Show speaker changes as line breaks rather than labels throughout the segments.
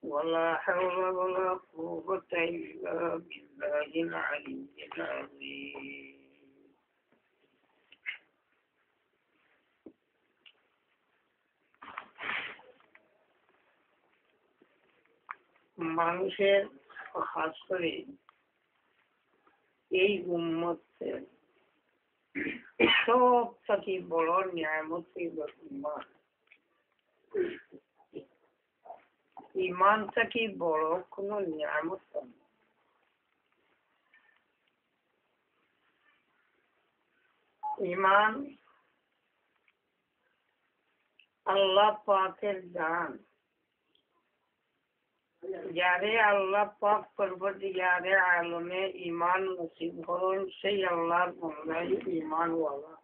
ولا حول ولا قوة إلا بالله العلي العظيم মানুষের খাস করে এই উম্মতের সব থেকে বড় নিয়ামত ঈমান। ঈমান থেকে বড় কোন নিয়ামত নেই। ঈমান আল্লাহ পাকের দান। যারে আল্লাহ পাক পরবর্তীকারে আলমে ঈমান নসিব করেন সেই আল্লাহর বান্দাই ঈমানওয়ালা।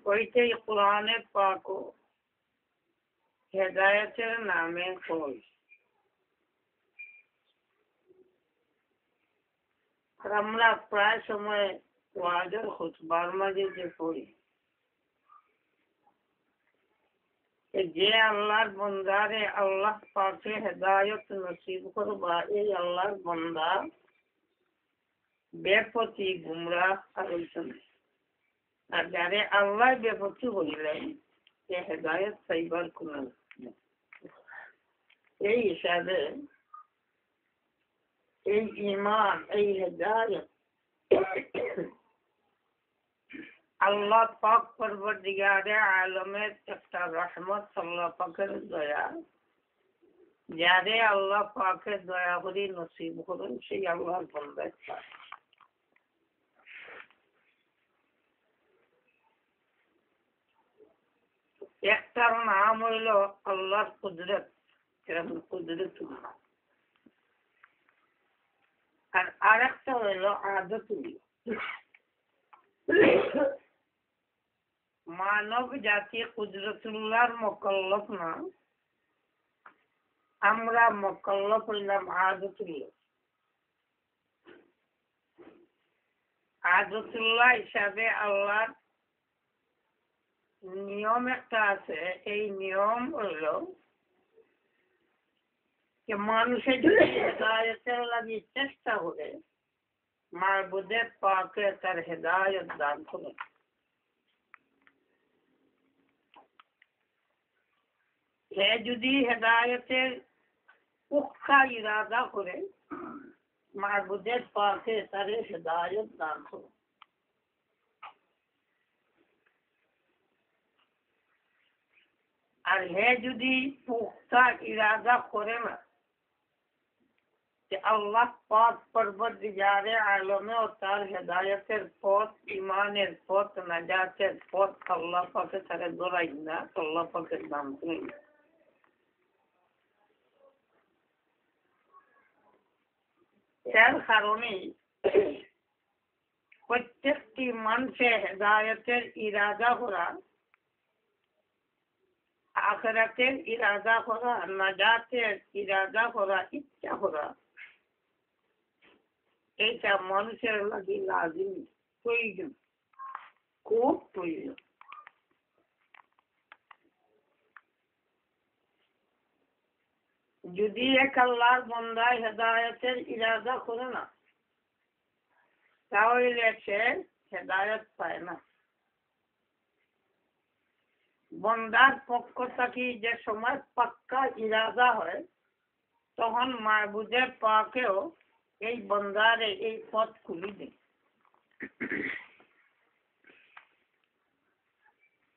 ওইটাই কোরআনে পাক হেদায়েতের নামে কই। আর আমরা প্রায় সময় ওয়াজের খুতবার মাঝে যে পড়ি, যে আল্লাহর বান্দারে আল্লাহ পাকে হেদায়েত নসিব করবা, এই আল্লাহর বান্দা বেপতি গুমরাহ হইছেন। আর যারে আল্লাহ বেপতি হইলেন সে হেদায়েত পাইবার কোন। এই হিসাবে এই ঈমান, এই হেদায়েত আল্লাহ পাক পরবর্তীকারে আলমের একটা রহমত, আল্লাহ পাকের দয়া। যারে আল্লাহ পাকের দয়া করে নসিব করেন সেই আল্লাহর বান্দা। একটার নাম হইল আল্লাহর কুদরত, কুদরতুল্লাহ। আর আরেকটা হইল আদতুল্লাহ। মানব জাতি কুদরতুল্লাহর মোকাল্লফ না, আমরা মোকাল্লফ হইলাম আদতুল্লাহ। আদতুল্লাহ হিসাবে আল্লাহর নিয়ম একটা আছে। এই নিয়ম হইল যে মানুষের যদি হেদায়েতের লাগি চেষ্টা করে, মাবুদে পাকে তার হেদায়েত দান করে। সে যদি হেদায়েতের পুখ্তা ইরাদা করে, মাবুদে পাকে তার হেদায়েত দান করে। আর হে যদি পুখ্তা ইরাদা করে না যে আল্লাহ পাক পরবর্তীকারে আলমে ও তার হেদায়েতের পথ, ঈমানের পথ, নাজাতের পথ আল্লাহ পাকে তারে দৌড়াই না, আল্লাহ পাকের নাম শুনি না। এর কারণে প্রত্যেকটি মানুষের হেদায়েতের ইরাদা করা, আখিরাতের ইরাদা করা, নাজাতের ইরাদা করা, ইচ্ছা করা, এইটা মানুষের লাগি লাজিম, প্রয়োজন, খুব প্রয়োজন। যদি এক আল্লাহর বান্দা হেদায়েতের ইরাদা করে না, তাহলে সে হেদায়েত পায় না। বান্দার পক্ষ থেকে যে সময় পাক্কা ইরাদা হয়, তখন মাবুদে পাকেও এই বান্দারে এই পথ খুলে দেয়।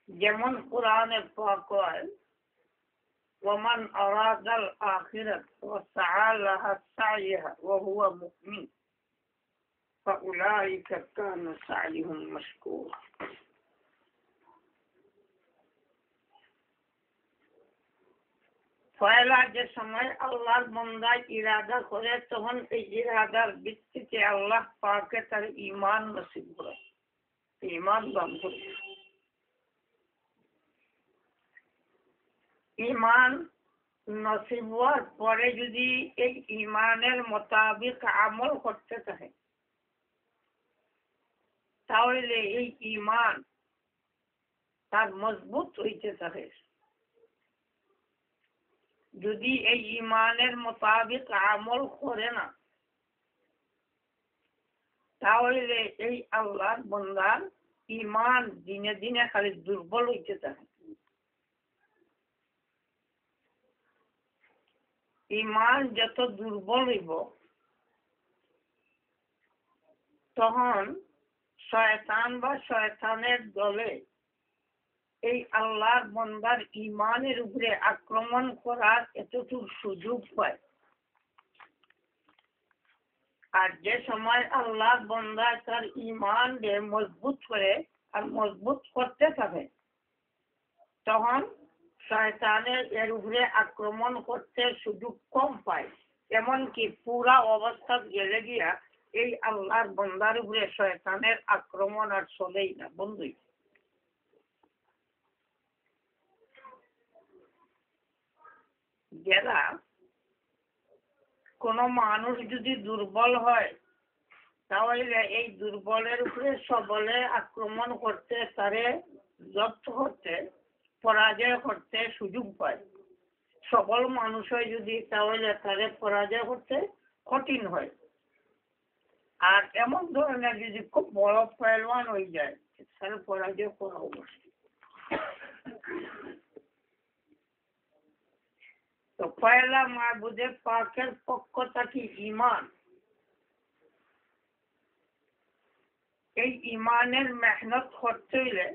যেমন কোরআনে পাক হয়, ومن أراد الآخرة وسعى لها سعيها وهو مؤمن فأولئك كان سعيهم مشكورا। পয়লা যে সময় আল্লাহর বান্দা ইরাদা করে, তখন এই ইরাদার ভিত্তিতে আল্লাহ পাকে তার ঈমান নসিব করে, ঈমান দান করে। ঈমান নসিব হওয়ার পরে যদি এই ঈমানের মোতাবিক আমল করতে থাকে, তাহলে এই ঈমান তার মজবুত হইতে থাকে। যদি এই ইমানের মোতাবেক আমল করে না, তাহলে এই আল্লাহর বান্দার ইমান দিনে দিনে খালি দুর্বল হইতে থাকে। ইমান যত দুর্বল হইব, তখন শয়তান বা শয়তানের দলে এই আল্লাহর বান্দার ইমানের উপরে আক্রমণ করার এতটুকু সুযোগ পায়। আর যে সময় আল্লাহর বান্দা তার ইমান মজবুত করে আর মজবুত করতে থাকে, তখন শয়তানের এর উপরে আক্রমণ করতে সুযোগ কম পায়। এমনকি পুরা অবস্থা গেলে গিয়া এই আল্লাহর বান্দার উপরে শয়তানের আক্রমণ আর চলেই না, বন্ধুই। যারা কোন মানুষ যদি দুর্বল হয়, তাহলে এই দুর্বলের উপরে সবলে আক্রমণ করতে, তারে জব্দ করতে, পরাজয় করতে সুযোগ পায়। সবল মানুষ হয় যদি, তাহলে তারে পরাজয় করতে কঠিন হয়। আর এমন ধরনের যদি খুব বড় পেলওয়ান হয়ে যায়, তাহলে পরাজয় করা অবশ্যই। তো পয়লা মাবুদে পাকের পক্ষ থেকে ইমান, এই ইমানের মেহনত করতে হইলে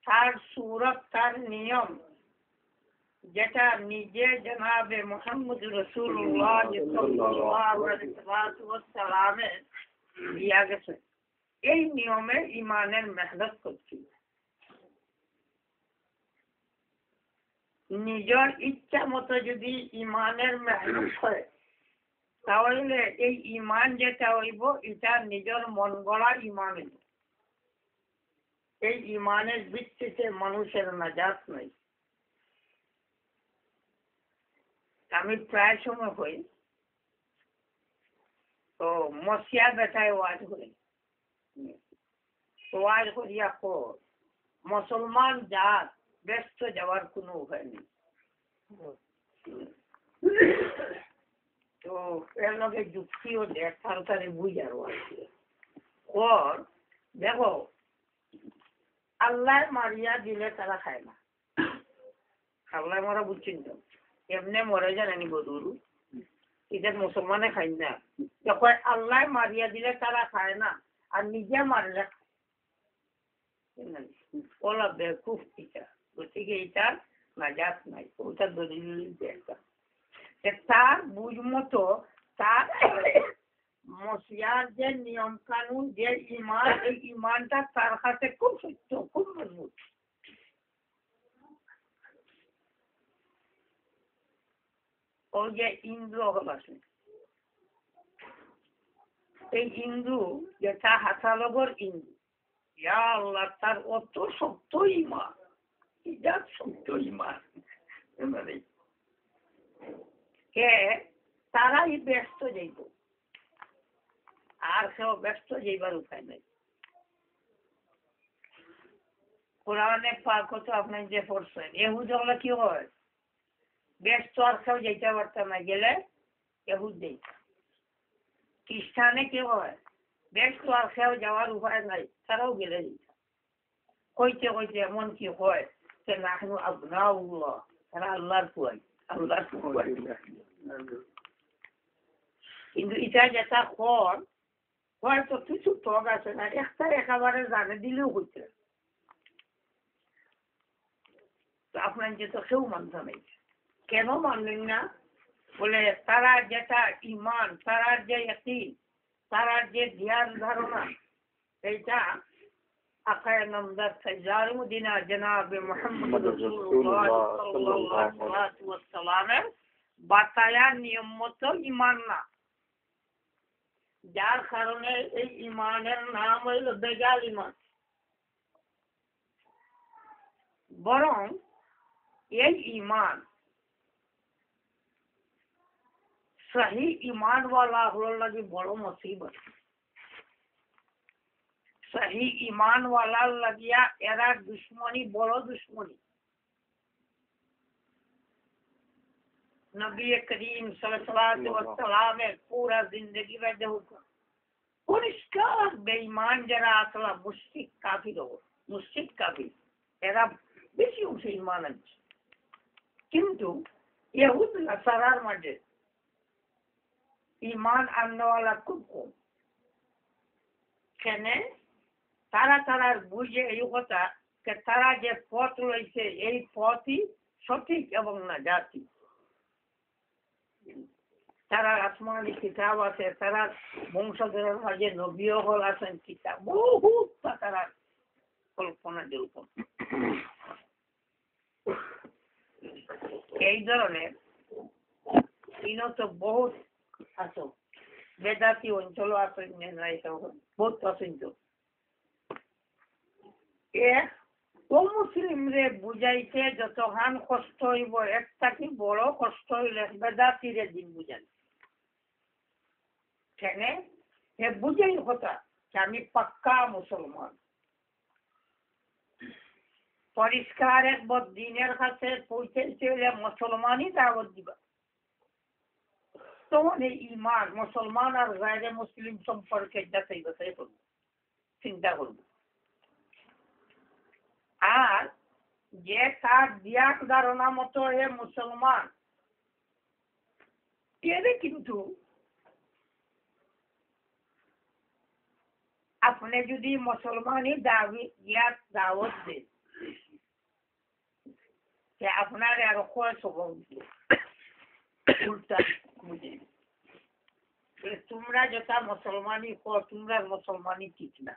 তার সুরত, তার নিয়ম, যেটা নিজে জনাবে মুহাম্মদ রাসূলুল্লাহ সাল্লাল্লাহু আলাইহি ওয়াসাল্লামে দিয়া গেছে, এই নিয়মে ইমানের মেহনত করতে। নিজের ইচ্ছা মতো যদি ইমানের মেহনত করে, তাহলে এই ইমান যেটা হইব, এটা নিজের মন গড়া ইমান হইব। এই ইমানের ভিত্তিতে মানুষের নাজাত নাই। আমি প্রায় সময় হই তো মসিয়া বেটায় ওয়াজ করি, ওয়াজ করিয়া মুসলমান জাত ব্যস্ত যাওয়ার কোনো উপায় নেই। তো এর লগে যুক্তিও দেখ তাড়াতাড়ি বুঝার ওর দেখো, আল্লাহ মারিয়া দিলে তারা খায় না। আল্লাহ মারা বুঝছেন তো, এমনি মরে জানেনি গরু, এটা মুসলমানে খাই না। যখন আল্লাহ মারিয়া দিলে তারা খায় না, আর নিজে মারলে ওলা বেকুফ এটা। গতিকে এটার নাজাত নাই, ওটা দলিল একটা। তার বুঝ মতো তার মসিয়ার যে নিয়ম কানুন, যে ইমান, এই ইমানটা তার কাছে খুব সত্য, খুব মজবুত। ওই যে ইন্দ্র হল আছে, এই ইন্দ্র যেটা হাসালগর ইন্দ্র, ইয়া আল্লাহ, তার অত শক্ত ইমান, এটা শক্ত ইমান কে তারাই ব্যস্ত যাইব, আর কেউ ব্যস্ত যাইবার উপায় নাই। কোরআনে পাক তো আপনি যে পড়ছেন, এহুদ হলে কি হয়, ব্যস্ত আর কেউ যেতে পারতাম না, গেলে এহুদ যেত। খ্রিস্টানে কি হয়, ব্যস্ত আর কেউ যাওয়ার উপায় নাই, তারাও গেলে যেত। কইতে কইতে এমন কি হয় যে নাহনু আবনাউল্লাহ, তারা আল্লাহর কুয়াই, আল্লাহর কুয়াই। কিন্তু এটা যেটা হয়তো কিছু টক আছে না, একটা একেবারে জানে দিলেও হইতে। আপনার যে তো কেউ মানতে নেই, কেন মানলেন না? বলে তারা যেটা ইমান, তারার যে ইয়াকিন, তারার যে ধ্যান ধারণা, এইটা আকায়ে নামদার সাইয়্যিদুল মদিনা জনাবে মুহাম্মদ রাসূলুল্লাহ সাল্লাল্লাহু আলাইহি ওয়াসাল্লামের বাতায়া নিয়ম মতো ইমান না। যার কারণে এই ইমানের নাম হইল বেজাল ইমান। বরং এই ইমান সহি ইমানওয়ালা হলো লাগে বড় মুসিবত। সহি ইমানওয়ালার লাগিয়া এরা দুশ্মনী, বড় দুশ্মনী। নবী করিম সাল্লাল্লাহু আলাইহি ওয়াসাল্লামের পুরা জিন্দেগি দেখো পরিষ্কার বেঈমান যারা আসলে মুশরিক কাফির এরা বেশি অংশে ঈমান আনছে কিন্তু ইহুদ নাসারার মাঝে ঈমান আননেওয়ালা খুব কম কেন তারা বুঝে এই কথা যে তারা যে পথ রয়েছে এই পথই সঠিক এবং না জাতি তারা আসমানি কিতাব আছে তারা বংশধরের মাঝে নবীও হল আছেন কিতাব বহুত তারা কল্পনা জল্পন এই ধরনের ইনত বহুত আছে বেদাতি অঞ্চল আছে বহুত পছন্দ মুসলিম রে বুঝাইতে যতখান কষ্ট হইব একটা কি বড় কষ্ট হইলে বেদাতিরে দিন বুঝান কেন বুঝাই কথা যে আমি পাক্কা মুসলমান পরিষ্কার একবার দিনের কাছে পৌঁছাইতে হলে মুসলমানই দাওয়াত দিবা তখন এই ঈমান মুসলমান আর গায়রে মুসলিম সম্পর্কে যাচাই বাছাই করব চিন্তা করব আর যে তার দিয়াক ধারণা মতো হে মুসলমান এরে কিন্তু আপনি যদি মুসলমানই দাওয়াত দেন আপনার আর কয় স্বভাব উল্টা বুঝে তোমরা যেটা মুসলমানই তোমরা মুসলমানই ঠিক না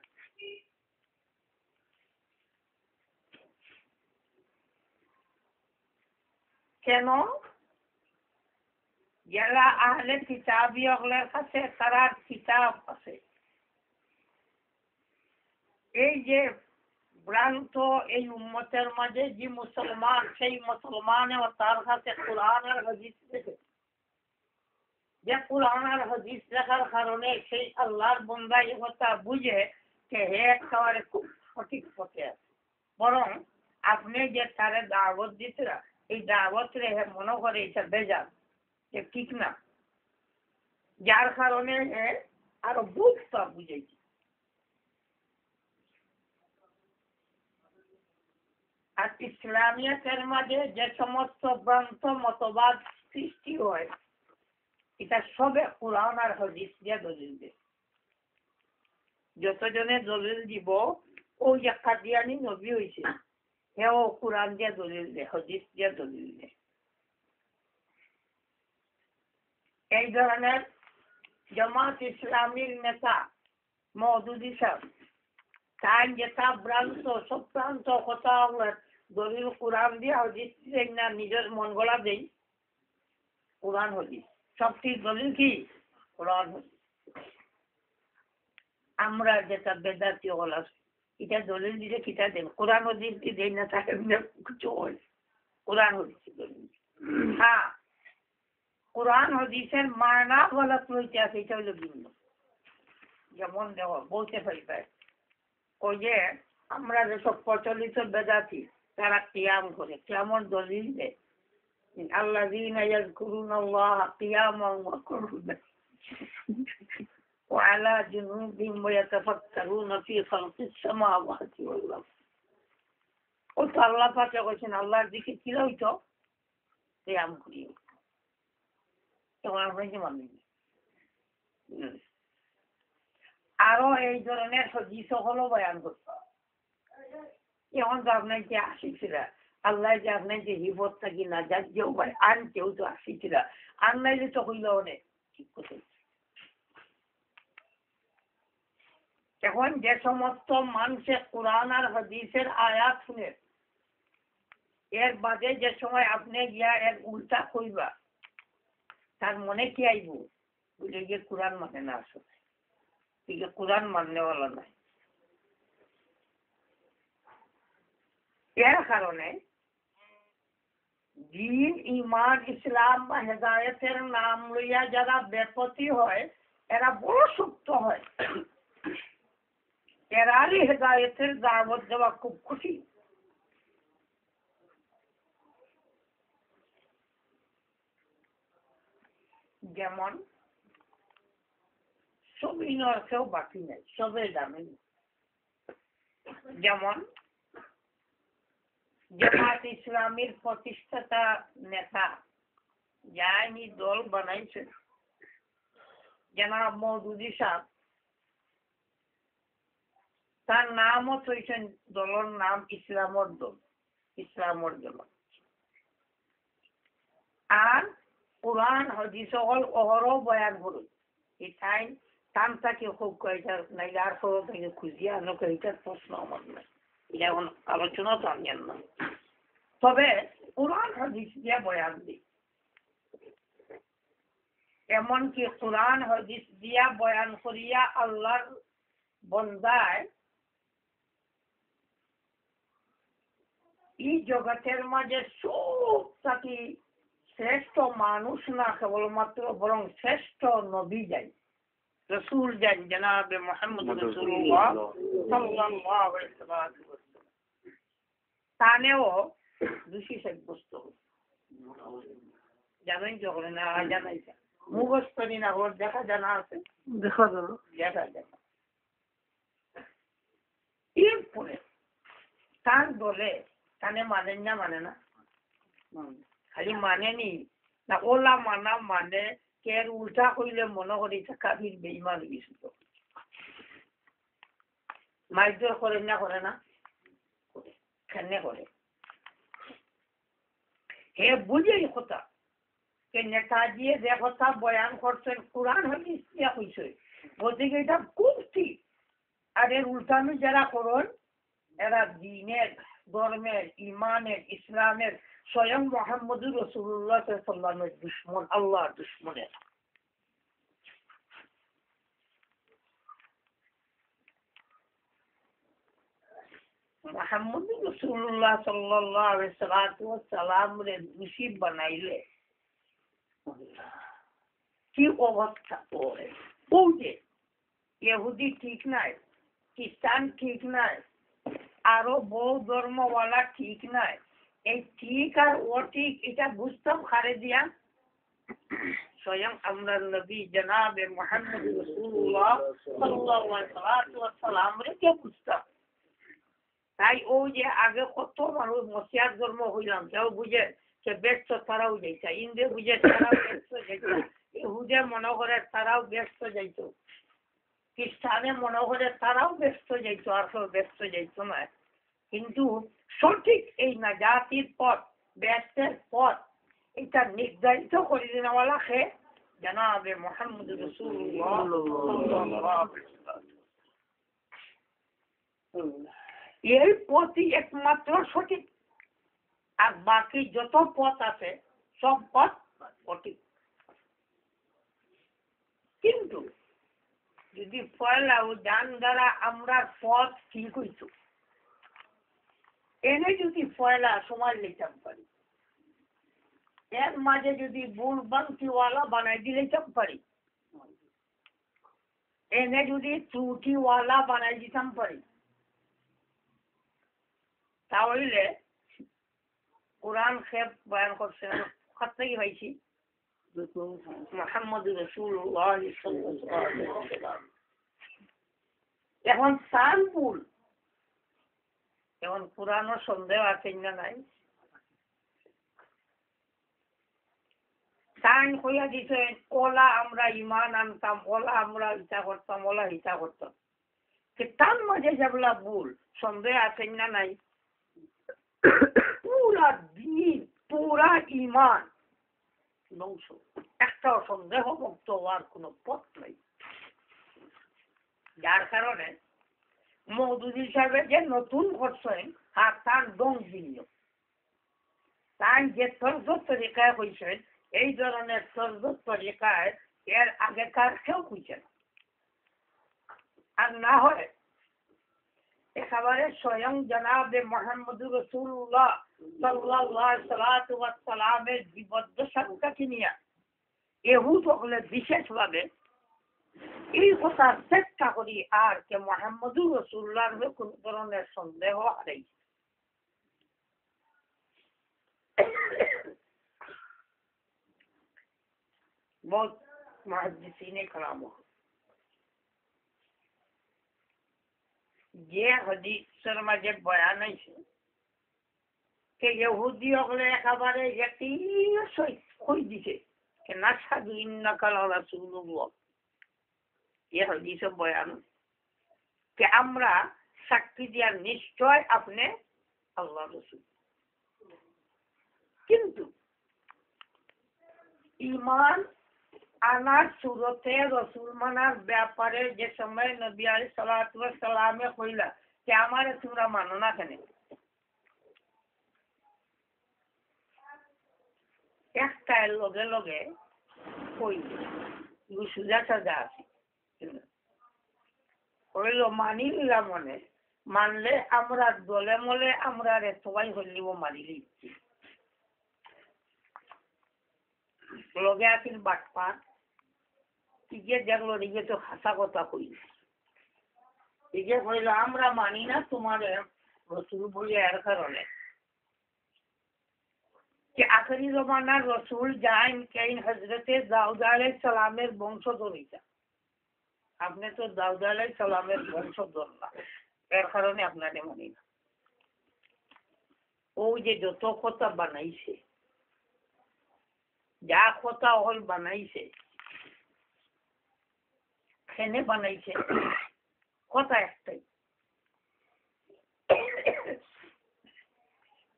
কেন যারা আহলে কিতাবী ওগুলোর কাছে তারা কিতাব আছে এই যে ভ্রান্ত এই উম্মতের মাঝে যে মুসলমান সেই মুসলমানে তার কাছে কোরআন আর হাদিস দেখে যে কোরআন আর হাদিস দেখার কারণে সেই আল্লাহর বান্দা এই কথা বুঝে যে হে একেবারে খুব সঠিক পথে আছে বরং আপনি যে তারে দাওয়াত দিচ্ছেন এই দাওয়াত রে মনে করে এটা বেজার যে ঠিক না যার কারণে আরো বুঝতে বুঝেছি আর ইসলামিয়াতের মাঝে যে সমস্ত ভ্রান্ত মতবাদ সৃষ্টি হয় এটা সবে কোরআন আর হাদিস দিয়ে দলিল দেয় যতজনে দলিল দিব ও যে কাদিয়ানি নবী হয়েছে হেও কোরআন দিয়ে দলিল দেয় হাদিস দিয়ে দলিল দেয় এই ধরনের জামাত ইসলামীর নেতা মওদুদি সাহেব তার যেটা ভ্রান্ত সব ভ্রান্ত কথা দলিল কোরআন দিয়ে হাদিস দিয়ে না নিজের মন গলা দেই কোরআন হাদিস সবটি দলিল কি কোরআন হাদিস আমরা যেটা বেদাতি হল এটা দলিল দিলে কিটা দেন কোরআন হাদিস দিয়ে দেই না তাকে কিছু হয় কোরআন হাদিস দলিল হ্যাঁ কোরআন হাদিসের মানা গলত হইতে আছে এটা হলো ভিন্ন যেমন দেখো বলতে পারি ওই যে আমরা যেসব প্রচলিত বেদাতি তারা কিয়াম করে কেমন দলিল দেয় আল্লাযীনা ইয়াযকুরুনাল্লাহা কিয়ামান ওয়া কুউদান ওয়া আলা জুনুবিহিম ওয়া ইয়াতাফাক্কারুনা ফী খালকিস সামাওয়াতি ওয়াল আরদ ও তো আল্লাহ পাক কইছেন আল্লাহর দিকে কি হইতো কিয়াম করি তোমার হইছে মানে আরো এই ধরনের হাদিস হলো বয়ান করতে এখন তো আপনার যে আসিছিল আল্লাহ যে আপনার যে হিফত থাকি না যার যেও ভাই আন কেউ তো আসিছিল আর নাইলে তো হইল অনেক ঠিক কথা এখন যে সমস্ত মানুষের কোরআন আর হাদিসের আয়াত শুনে এর বাদে যে সময় আপনি গিয়া এর উল্টা কইবা তার মনে কি আইব বুঝে গিয়ে কোরআন মানে না আসলে ঠিক কোরআন মাননেওয়ালা নাই এর কারণে দিন ঈমান ইসলাম বা হেদায়েতের নাম লইয়া যারা বেপতি হয় এরা বড় সুপ্ত হয় এরারই হেদায়েতের দাওয়াত দেওয়া খুব খুশি যেমন সবিনয় কেউ বাকি নাই, সবে জানেন। যেমন জামাত ইসলামীর প্রতিষ্ঠাতা নেতা যাইনি দল বানাইছেন জনাব মওদুদি সাহেব, তার নামও হয়েছেন দলের নাম ইসলামর দল, ইসলামর জামাত। আর কোরআন হাদিস হল অহরহ বয়ান করুন এটাই টান তাকে খুব কয়েকটা নাইলার ফল থেকে খুঁজিয়া আনকে এটার প্রশ্ন আমার নাই, এটা এখন আলোচনা তো আমি না, তবে কোরআন হাদিস দিয়া বয়ান দিই। এমনকি কোরআন হাদিস দিয়া বয়ান করিয়া আল্লাহর বন্দায় এই জগতের মাঝে সব থাকি শ্রেষ্ঠ মানুষ না কেবলমাত্র, বরং শ্রেষ্ঠ নবী যাই, রসুল যান জনাবে মুহাম্মদ রাসূলুল্লাহ সাল্লাল্লাহু আলাইহি ওয়াসাল্লাম। তানেও দোষী সাব্যস্ত জানেন যখন না জানাইছে মুখস্থ না ওর দেখা জানা আছে, দেখা জানো দেখা দেখা। এরপরে তার দলে তানে মানেন না, মানে না, খালি মানেনি না, ওলা মানা মানে কের উল্টা হইলে মনে করি কাবির বেঈমান হইছে। তো মাইজর করেন না, করে না, কেন করে হে বুঝে কথা কে নেতাজি যে কথা বয়ান করছেন কোরআন হাদিস দিয়া হইছে, বলতে কি এটা খুব ঠিক। আর এর উল্টানো যারা করুন এরা দ্বীনের, ধর্মের, ইমানের, ইসলামের, স্বয়ং মুহাম্মদুর রাসূলুল্লাহ সাল্লাল্লাহু আলাইহি ওয়াসাল্লামের দুশমন, আল্লাহর দুশমনের। মুহাম্মদুর রাসূলুল্লাহ সাল্লাল্লাহু আলাইহি ওয়াসাল্লাম রে দোষী বানাইলে কি অবস্থা করে? ও যে ইহুদি ঠিক নাই, খ্রিস্টান ঠিক নাই, আরো বহু ধর্মওয়ালা ঠিক নাই, এই ঠিক আর ও ঠিক এটা বুঝতাম খারে দিয়া স্বয়ং আমরা নবী জনাবে মুহাম্মদ রাসূলুল্লাহ সাল্লাল্লাহু আলাইহি ওয়াসাল্লাম রে কে বুঝতাম। তাই ও যে আগে কত মানুষ মসিয়ার ধর্ম হইলাম, কেউ বুঝে সে ব্যস্ত তারাও যাইছে, ইন্দে বুঝে তারাও ব্যস্ত যাইছে, ইহুদে মনে করে তারাও ব্যস্ত যাইত, খ্রিস্টানে মনে করে তারাও ব্যস্ত যাইত, আর সব ব্যস্ত যাইত না। কিন্তু সঠিক এই নাজাতির পথ, ব্যস্তের পথ, এটা নির্ধারিত করে দিনওয়ালা সে জনাবে মুহাম্মদ রাসূলুল্লাহ সাল্লাল্লাহু আলাইহি ওয়াসাল্লাম। এই পথই একমাত্র সঠিক, আর বাকি যত পথ আছে সব পথ সঠিক। কিন্তু যদি পয়লাও যান দ্বারা আমরা পথ ঠিক হইত, এনে যদি পয়লা সময় লিখতাম পারি, এর মাঝে যদি ভুল বান্তিওয়ালা বানাই দিলাম পারি, এনে যদি ত্রুটিওয়ালা বানাই দিতাম পারি, তাহলে কোরআন খেপ বয়ান করছে কোথা থেকে পাইছি, মুহাম্মদ রাসূলুল্লাহ সাল্লাল্লাহু আলাইহি ওয়াসাল্লাম। এখন সানপুল এখন কোরআনও সন্দেহ আছে না নাই, তাই কইয়া দিছেন ওলা আমরা ইমান আনতাম, ওলা আমরা ইচ্ছা করতাম, ওলা ইচ্ছা করতাম, তার মাঝে যেগুলা ভুল সন্দেহ আছে না নাই, পুরা দিন পুরা ইমান ধ্বংস, একটাও সন্দেহ মুক্ত হওয়ার কোন পথ নাই। যার কারণে মওদুদি সাহেব যে নতুন করছেন আর তার দম ভিন্ন, তাই যে তর্জ তরিকায় হয়েছেন এই ধরনের তর্জ তরিকায় এর আগেকার কেউ হয়েছে না। আর না হয় একেবারে স্বয়ং জনাবে মুহাম্মদুর রাসূলুল্লাহ সাল্লাল্লাহু আলাইহি ওয়াসাল্লামের জীবদ্দশাকে নিয়ে ইহুদ হলে বিশেষভাবে এই কথা চেষ্টা করি আর কে মুহাম্মদুর রাসূলুল্লাহর কোন ধরনের সন্দেহ হারাই। बहुत मुहद्दिसीने कलाम যে হাদিসের মাঝে বয়ান আছে যে ইহুদি ওগুলো একেবারে একটি কই দিছে যে নাশহাদু ইন্নাকা লারাসূলুল্লাহ এই হাদিসে বয়ান যে আমরা সাক্ষী দিয়া নিশ্চয় আপনি আল্লাহর রাসূল কিন্তু ঈমান আনার সুরতে রসুল মানার ব্যাপারে যে সময় নবী আলাইহিস সালাতু ওয়াস সালামে কইলা যে আমারে তোমরা মানো না কেন একটা লগে লগে কই সুজা সাজা আছে কইলো মানি নিলাম মনে মানলে আমরা দলে মলে আমরা রে সবাই হইলিব মারিলি লগে আসিল বাটপা ইগে দেখলো নিজে তো হাসা কথা কই ইগে কইল আমরা মানি না তোমার রসুল বলে এর কারণে যে আখেরি জমানার রসুল যান কেন হযরতে দাউদ আলাইহিস সালামের বংশধর হইতা আপনি তো দাউদ আলাইহিস সালামের বংশধর না এর কারণে আপনাদের মানি না ও যে যত কথা বানাইছে যা কথা হল বানাইছে খেনে বানাইছে কথা একটাই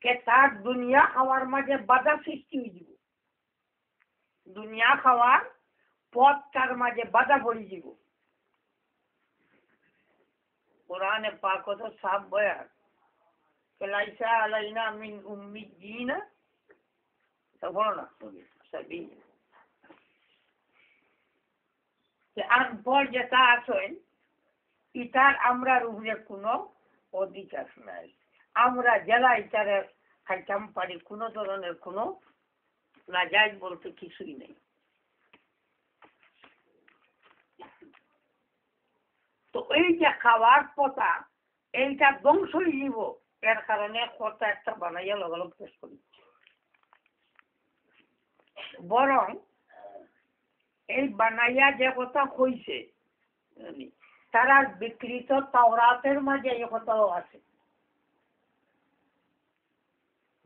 কে তার দুনিয়া খাওয়ার মাঝে বাধা সৃষ্টি হয়ে যাব দুনিয়া খাওয়ার পথ তার মাঝে বাধা পড়ে যাব কোরআনে পাক তো সাফ বয়ান কে লাইসা আলাইনা মিন উম্মিয়িনা সবনা সবই যে আনপড় যেটা আছেন ইটার আমরা উপরে কোনো অধিকার নাই আমরা জেলা ইটারে খাইতাম পারি কোনো ধরনের কোনো নাজায়েজ বলতে কিছুই নেই তো এই যে খাওয়ার কথা এইটা ধ্বংস হয়ে যাব এর কারণে কথা একটা বানাইয়া লগালগ পেশ করি বরং এই বানাইয়া যে কথা কইছে তারা বিকৃত তাওরাতের মাঝে এই কথাও আছে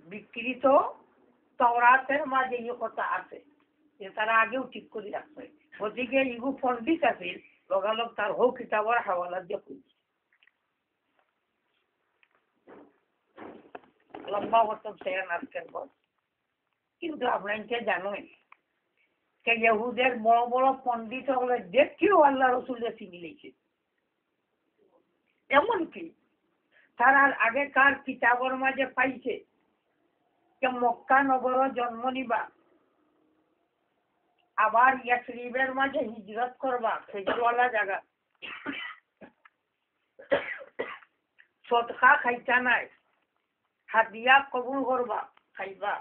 বিকৃত তাওরাতের মাঝে এই কথা আছে যে তারা আগেও ঠিক করে রাখছে ওদিকে ইগু পণ্ডিত আছে লগালগ তার হোক কিতাবের হাওয়ালা দিয়ে কইছে লম্বা হতো সেন আজকের পর কিন্তু আপনাকে জানেন যে ইহুদের বড় বড় পণ্ডিত হলে দেখেও আল্লাহ রসুলের চিনি লিখে এমনকি তারা আগেকার কিতাবের মাঝে পাইছে যে মক্কা নগর জন্ম নিবা আবার ইয়াসরিবের মাঝে হিজরত করবা খেজুরওয়ালা জায়গা সদকা খাইতা নাই হাদিয়া কবুল করবা খাইবা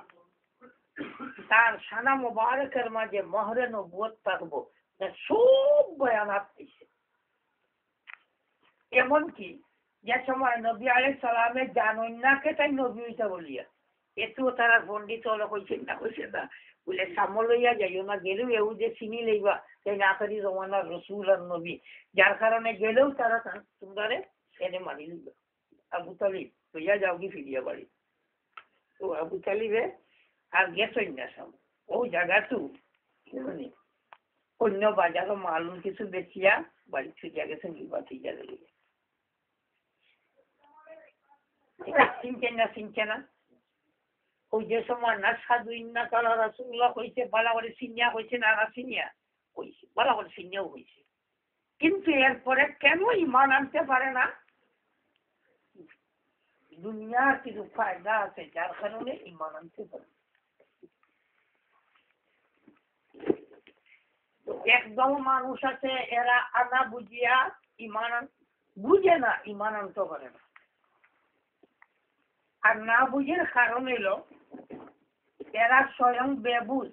তার সানা মুবারকের মাঝে মোহরে নবুয়ত থাকবো সব বয়ানাত দিছে এমনকি যে সময় নবী আলাইহিস সালামের জানন্যাকে তাই নবী হইতা বলিয়া এত তারা পণ্ডিত হলো কইছে না বলে সামল লইয়া যাইও না গেলেও এও যে চিনি লইবা সেই আখেরি জমানার রসুল আর নবী যার কারণে গেলেও তারা তোমরা এনে মানি লইবা আবু তালিব লইয়া যাও কি ফিরিয়া বাড়ি তো আবু তালিবে আর গেছই না সব ও জায়গাটু অন্য বাজারও মালুম কিছু বেচিয়া বাড়ি ছুটিয়া গেছে নির্বাচী জায়গা চিনছে না ওই যে সময় নাশহাদু ইন্নাকা লারাসূলুল্লাহ কইছে বালা করে সিনিয়া কইছে না সিনিয়া কইছে বালা করে সিনিয়াও কইছে কিন্তু এরপরে কেন ঈমান আনতে পারে না দুনিয়ার কিছু ফায়দা আছে যার কারণে ঈমান আনতে পারে একদম মানুষ আছে এরা আনা বুঝিয়া ঈমান বুঝে না ঈমান আনতে পারে না আর না বুঝের কারণ এলো এরা স্বয়ং বেবুঝ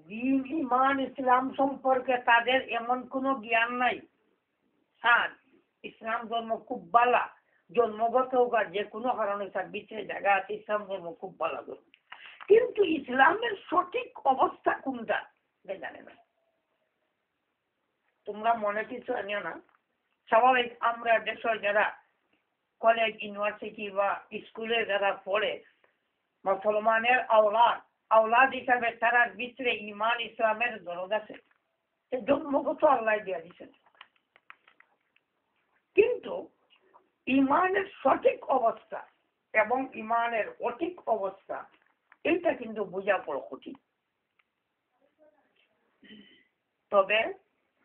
দ্বীন ঈমান ইসলাম সম্পর্কে তাদের এমন কোনো জ্ঞান নাই হ্যাঁ ইসলাম ধর্ম খুব ভালো জন্মগত হোক আর যে কোনো কারণে তার ভিতরে জায়গা আছে ইসলাম ধর্ম খুব ভালো ধর্ম কিন্তু ইসলামের সঠিক অবস্থা কোনটা জানে না। তোমরা মনে কিছু আনিও না, স্বাভাবিক আমরা দেশের যারা কলেজ ইউনিভার্সিটি বা স্কুলে যারা পড়ে মুসলমানের আওলাদ হিসাবে তারার ভিতরে ইমান ইসলামের দরদ আছে, জন্মগত আল্লাহ দিয়া দিচ্ছেন। কিন্তু ইমানের সঠিক অবস্থা এবং ইমানের অঠিক অবস্থা এইটা কিন্তু বোঝা বড় কঠিন। তবে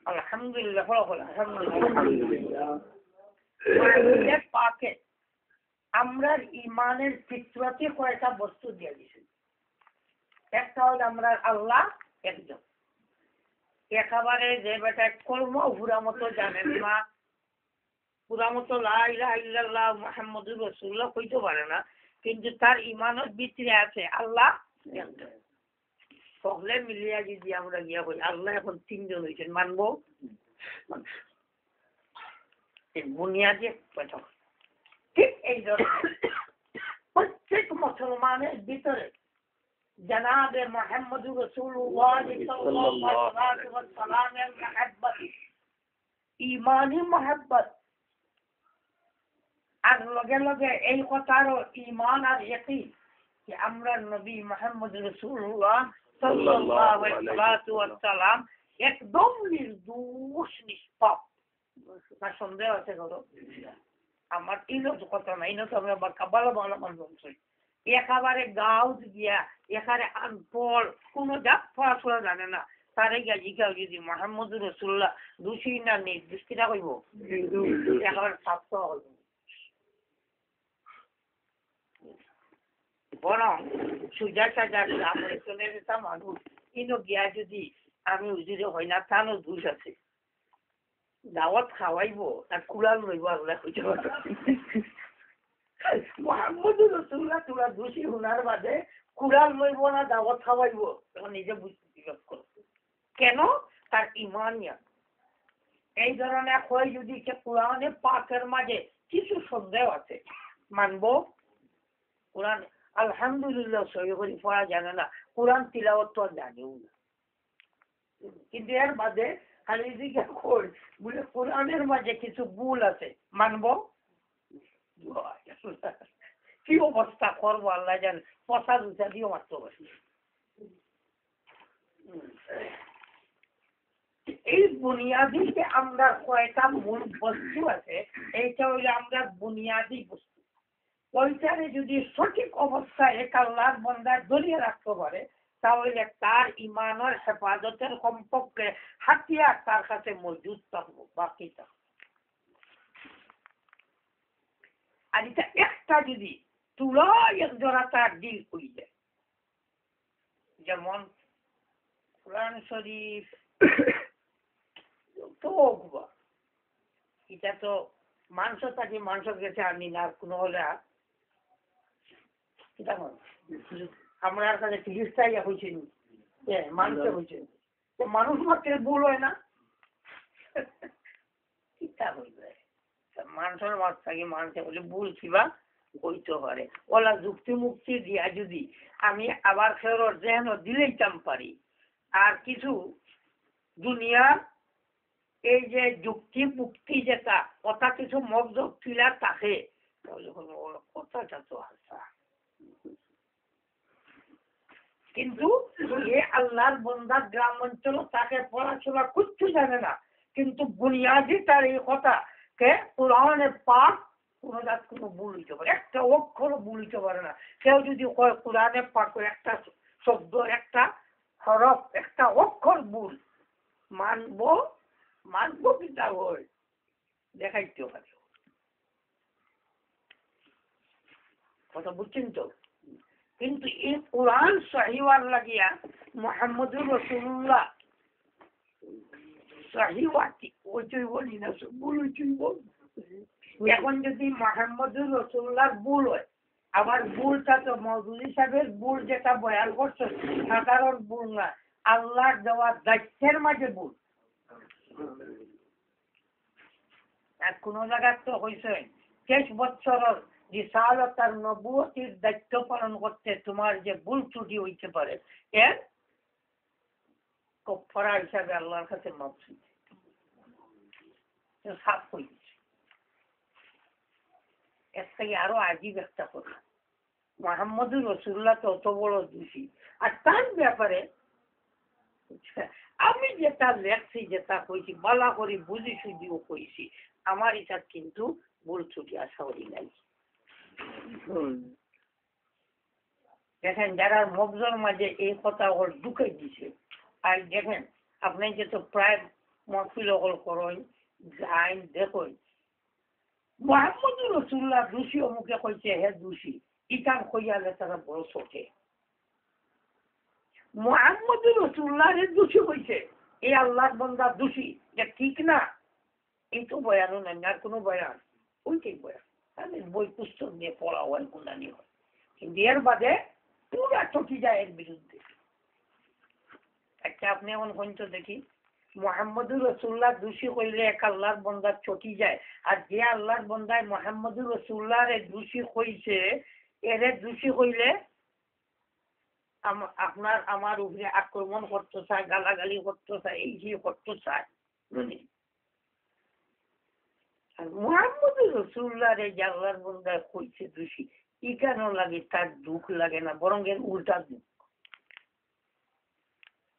আলহামদুলিল্লাহ পাকে আমরা ইমানের ফিতরতে কয়েকটা বস্তু দিয়ে দিছি। একটা হল আমরা আল্লাহ একজন, একেবারে যে বেটা কলম পুরা মতো জানেন না, পুরা মতো লা ইলাহা ইল্লাল্লাহ মুহাম্মাদুর রাসূলুল্লাহ কইতে পারে না, কিন্তু তার ইমানের ভিতরে আছে আল্লাহ একজন। সকলে মিলিয়া যদি আমরা গিয়া বলি আল্লাহ এখন তিনজন হয়েছেন, মানবো? বুনিয়াদি কথা। ঠিক এই ধরনের প্রত্যেক মুসলমানের ভিতরে জনাবে মুহাম্মদুর রাসূলুল্লাহ সাল্লাল্লাহু আলাইহি ওয়াসাল্লামের মহব্বত, ঈমানি মহব্বত, আর লগে লগে এই কথারও ঈমান আর ইয়াকিন যে আমরা নবী মুহাম্মদুর রাসূলুল্লাহ সাল্লাল্লাহু আলাইহি ওয়াসাল্লাম একদম নির্দোষ নিষ্পাপ। না সন্দেহ আছে করো আমার তিনও কথা নাই না, তবে আমার কাবালা বাংলা মানুষ একেবারে গাঁও গিয়া এখানে আনপড় কোনো জাত পড়াশোনা জানে না, তারে গিয়া জিজ্ঞাসা যদি মুহাম্মদুর রাসূলুল্লাহ দোষী না নির্দোষ কিনা কইব, একেবারে ছাত্র হল। বরং সুজা সাজা গ্রামে চলে যেতাম মানুষ ইনো গিয়া যদি আমি উজিরে হই না তারও দোষ আছে, দাওয়াত খাওয়াইব আর কুড়াল লইব আল্লাহ কইতে পারবে মুহাম্মদুর রাসূলুল্লাহ তোরা দোষী হুনার বাদে কুড়াল লইব না দাওয়াত খাওয়াইব, তখন নিজে বুঝতে করো কেন তার ঈমানিয়া এই ধরনের হয়। যদি কোরআনে পাকের মাঝে কিছু সন্দেহ আছে মানবো, কোরআন আলহামদুলিল্লাহ সহি করে পড়া জানে না, কোরআন তিলাওয়াত তো জানেও না, কিন্তু এর বাদে খালি দিকে বলে কোরআনের মাঝে কিছু ভুল আছে মানবো। কি অবস্থা করবো আল্লাহ জানে, পচা জুতা দিয়েও মারতে পারছি। এই বুনিয়াদি যে আমরা কয়টা মূল বস্তু আছে, এইটা হইলে আমরা বুনিয়াদি বস্তু, ওইটারে যদি সঠিক অবস্থায় এক আল্লাহর বান্দা ধরিয়ে রাখতে পারে তাহলে তার ইমানের হেফাজতের কমপক্ষে হাতিয়ার তার কাছে মজুদ থাকবো, বাকি থাকবো। আর এটা একটা যদি তুলা একজোড়া তার দিল হয়ে যায়, যেমন কোরআন শরীফ তো এটা তো মাংস থাকি মাংস গেছে আনি না কোনো হলে আমরা কাছে চিকিৎসাই হয়েছে মানুষ হয়েছে, তো মানুষ মাত্র ভুল হয় না, চিন্তা হইবে মানুষের মাছ থাকি মানুষে বলে ভুল ছিবা হইতে পারে। ওলা যুক্তি মুক্তি দিয়া যদি আমি আবার ফেরত যেন দিলেইতাম পারি, আর কিছু দুনিয়ার এই যে যুক্তি মুক্তি যেটা কথা কিছু মগজ টিলা থাকে তাহলে কথাটা তো আসা, কিন্তু এ আল্লাহর বান্দা গ্রাম অঞ্চল তাকে পড়াশোনা কিচ্ছু জানে না, কিন্তু বুনিয়াদি তার এই কথা কে কোরআনে পাক কোন জাত কোনো ভুল হইতে পারে, একটা অক্ষর ভুল হইতে পারে না। কেউ যদি কয় কোরআনে পাক একটা শব্দ একটা হরফ একটা অক্ষর ভুল, মানবো মানবো কি তা হয় দেখাইতে পারে, কথা বুঝছেন তো। কিন্তু এই কোরআন সহিওয়ার লাগিয়া মুহাম্মদুর রাসূলুল্লাহ সহিওয়াতি ওইটাই বলি না ভুল হইতেই বল। এখন যদি মুহাম্মদুর রাসূলুল্লাহর ভুল হয়, আবার ভুলটা তো মওদুদি সাহেবের ভুল যেটা বয়ান করছে সাধারণ ভুল না, আল্লাহর দেওয়া দায়িত্বের মাঝে ভুল। আর কোন জায়গায় তো হয়েছে 23 বছরের রিসালাত আর নবুয়তের দায়িত্ব পালন করতে তোমার যে ভুল ত্রুটি হইতে পারে এর কফারা হিসাবে আল্লাহর কাছে মাফ সাফ হয়েছে। এর থেকে আরো আজীব একটা কথা, মুহাম্মদুর রাসূলুল্লাহ তো অত বড় দোষী, আর তার ব্যাপারে আমি যেটা লেখছি যেটা কইছি বালা করে বুঝি সুঝিও কইছি, আমার এটা কিন্তু ভুল ত্রুটি আশা করি নাই। দেখেন যারা মগজের মাঝে এই কথা ওর ঢুকে দিছে, আর দেখেন আপনি যেহেতু প্রায় মহফিল ওগুলো করেন যাই দেখুন মুহাম্মদুর রাসূলুল্লাহ দোষী অমুকে কইছে হে দোষী, ইকান কইয়ালে তারা বড় চোখে মুহাম্মদুর রাসূলুল্লাহ দোষী হইছে এই আল্লাহর বান্দা দোষী, যে ঠিক না, এই তো বয়ানও নাই, আর কোনো বয়ান ওইটাই বয়ান, তাদের বই পুস্তক নিয়ে পড়া হয় গুণানি হয়, কিন্তু এর বাদে পুরা চটি যায় এর বিরুদ্ধে। একটা আপনি এখন পর্যন্ত দেখি মুহাম্মদুর রাসূলুল্লাহ দোষী হইলে এক আল্লাহর বান্দা চটি যায়, আর যে আল্লাহর বান্দায় মুহাম্মদুর রাসূলুল্লাহ দোষী হইছে এর দোষী হইলে আপনার আমার উপরে আক্রমণ করতে চায়, গালাগালি করতে চায়, এই যে করতে চায়। আর মুহাম্মদুর রাসূলুল্লাহ যে আল্লাহর বান্দা হইছে দোষী, ই কেন লাগে তার দুঃখ লাগে না, বরং এর উল্টা দুঃখ।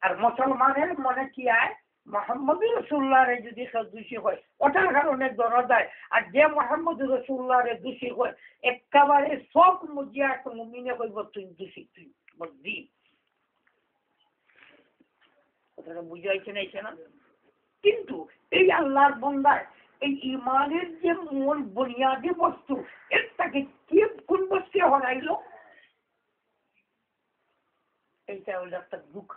আর মুসলমানের মনে কি আয় মুহাম্মদুর রাসূলুল্লাহ যদি দোষী হয় ওটার কারণে দরদ হয়, আর যে মুহাম্মদুর রাসূলুল্লাহ দোষী হয় একেবারে সব মুজিয়া মুমিনে কইব তুই দোষী, তুই বুঝলি কথাটা বুঝাইছে না? কিন্তু এই আল্লাহর বান্দার এই ইমানের যে মূল বুনিয়াদি বস্তু এটাকে কি কোন বস্তু হরাইলো, এইটা হলো একটা দুঃখ।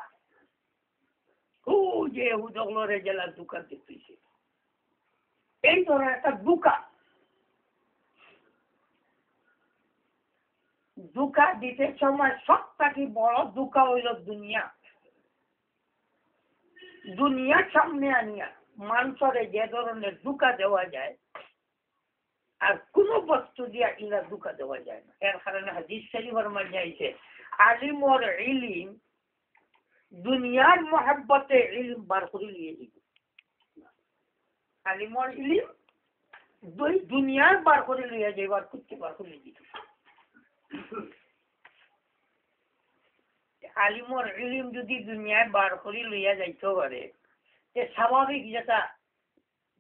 ও যে হুজুরে জেলা দুঃখা দিতেছে এই ধরনের একটা দুঃখা দিতে সময় সবটাকে বড় দুঃখা হইল দুনিয়ার সামনে আনিয়া মানুষরে যে ধরনের দুঃখা দেওয়া যায় আর কোন বস্তু দিয়া ইলা দুঃখা দেওয়া যায় না। এর কারণে হাদিস শরীফের মধ্যে আইছে আলিম ওর ইলম দুনিয়ার মোহাব্বতে ইলম বার করে নিয়ে দিব, আলিমর ইলম দুনিয়ার বার করে লিয়ে যাইবার করতে বার করে দিব। আলিমর ইলম যদি দুনিয়ায় বার করে লইয়া যাইতে পারে, স্বাভাবিক যেটা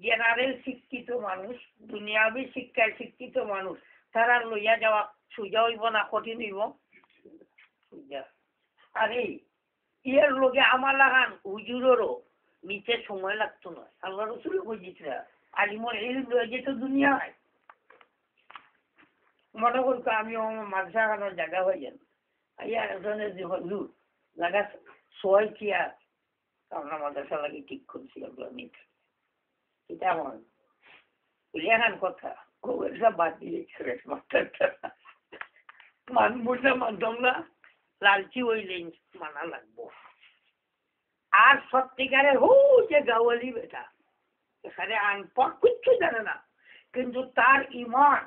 জেনারেল শিক্ষিত মানুষ, দুনিয়াবি শিক্ষায় শিক্ষিত মানুষ, তারা লইয়া যাওয়া সোজা হইব না কঠিন হইব? আর এর লোকে আমার লাগান হুজুরেরও নিতে সময় লাগতো না। আল্লাহ রাসূল বুঝিছে আলিমর ইলম লইয়া যেত দুনিয়ায়, মনে করতো আমি মাদ্রাসা খানোর জায়গা হয়ে যান আইয়া একজনের যে হুজুর জায়গা সবাই কি আর আমরা মাদ্রাসা লাগে ঠিক করছি এগুলো নিতে, এটা আমার লেখান কথা সব বাদ দিয়েছে মানবো না মানতাম না, লালচি হইলেন মানা লাগবো। আর সত্যিকারে হু যে গাওয়ালি বেটা এখানে আনপড় কিচ্ছু জানে না, কিন্তু তার ইমান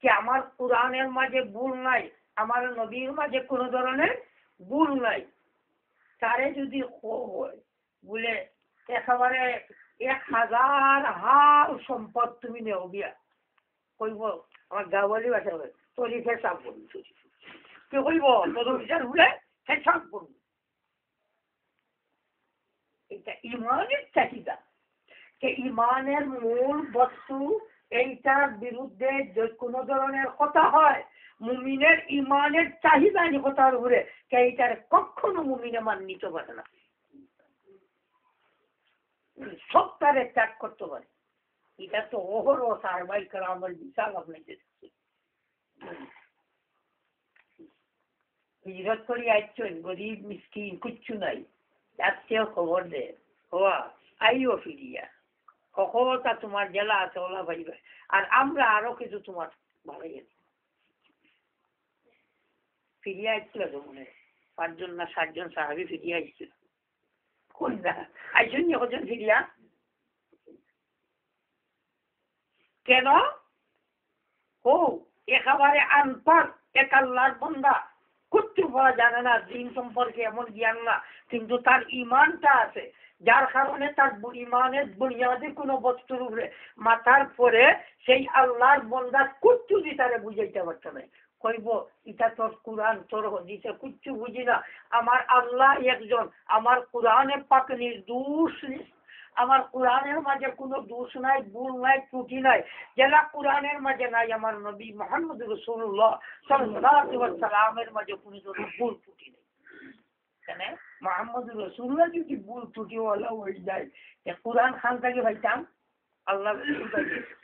যে আমার কোরআনের মাঝে ভুল নাই, আমার নবীর মাঝে কোনো ধরনের ভুল নাই, তারে যদি হয় বলে একেবারে 1000 হাল সম্পদ তুমি নেও বিয়া কইব আমার গাওয়ালি বাসা হবে তোর হিসাব করবি, কে কইব তোর বিচার হলে হিসাব করবি। এটা ইমানের চাহিদা, ইমানের মূল বস্তু এইটার বিরুদ্ধে যে কোনো ধরনের কথা হয় মুমিনের ইমানের চাহিদা কথার উপরে এইটার কখনো মুমিনে মান নিতে পারে না, সব তারে ত্যাগ করতে পারে। এটা তো ওহর সারবাই কারামের বিশাল আপনাকে হিজরত করি আসছেন, গরিব মিসকিন কিচ্ছু নাই, যাচ্ছেও খবর দে হওয়া আইও ফিরিয়া কখনটা তোমার জেলা আছে ওলা ভাইবে, আর আমরা আরো কিছু তোমার ভালো ফিরিয়ে আসছিল তো মনে 5 জন না 7 জন সাহাবি ফিরিয়ে আসছিল, কোন না আইসুন কজন ফিরিয়া কেন? ও একেবারে আনপার, এক আল্লাহর বান্দা, কিচ্ছু বলা জানে না, দিন সম্পর্কে এমন জ্ঞান না, কিন্তু তার ইমানটা আছে, যার কারণে তার ইমানের বুনিয়াদি কোনো বস্তুর উপরে মাথার পরে সেই আল্লাহর বান্দা কিচ্ছু দি তারে বুঝাইতে পারছে না। কইব এটা তোর কোরআন, তোর হদিসে কিচ্ছু বুঝি না, আমার আল্লাহ একজন, আমার কোরআনে পাক নির্দোষ, আমার কোরআনের মাঝে কোনো দোষ নাই, ভুল নাই, ত্রুটি নাই, যেটা কোরআনের মাঝে নাই আমার নবী মুহাম্মদ রাসূলুল্লাহ সাল্লাল্লাহু আলাইহি ওয়াসাল্লামের মাঝে কোনো ভুল ত্রুটি নেই। কেন মুহাম্মদ রাসূলুল্লাহ যদি ভুল ত্রুটিওয়ালা হয়ে যায়, কোরআন খান থেকে ভাইতাম আল্লাহ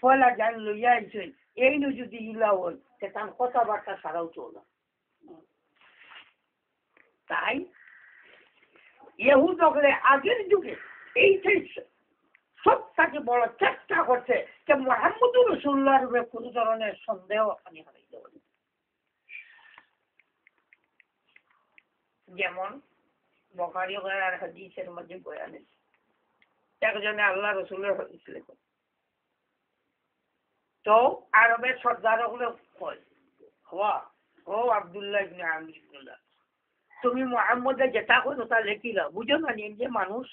পয়লা জান লইয়া আইছেন, এই নু যদি ইলা হয় তার কথাবার্তা ছাড়াও চলো। তাই ইহুদ আগের যুগে এইটাই সব তাকে বড় চেষ্টা করছে যে মুহাম্মদুর রাসূলুল্লাহর উপরে কোনো ধরনের সন্দেহ আমি হারাইতে পারি। যেমন বুখারী আর হাদিসের মধ্যে বয়ান আছে, একজনে আল্লাহ রাসূলের হাদিস লেখে, তো আরবের সর্দার গুলো কয়, হওয়া ও আব্দুল্লাহ ইবনে আমর ইবনে, তুমি মুহাম্মদের যেটা কইছো তা লেখিলা, বুঝো না যে মানুষ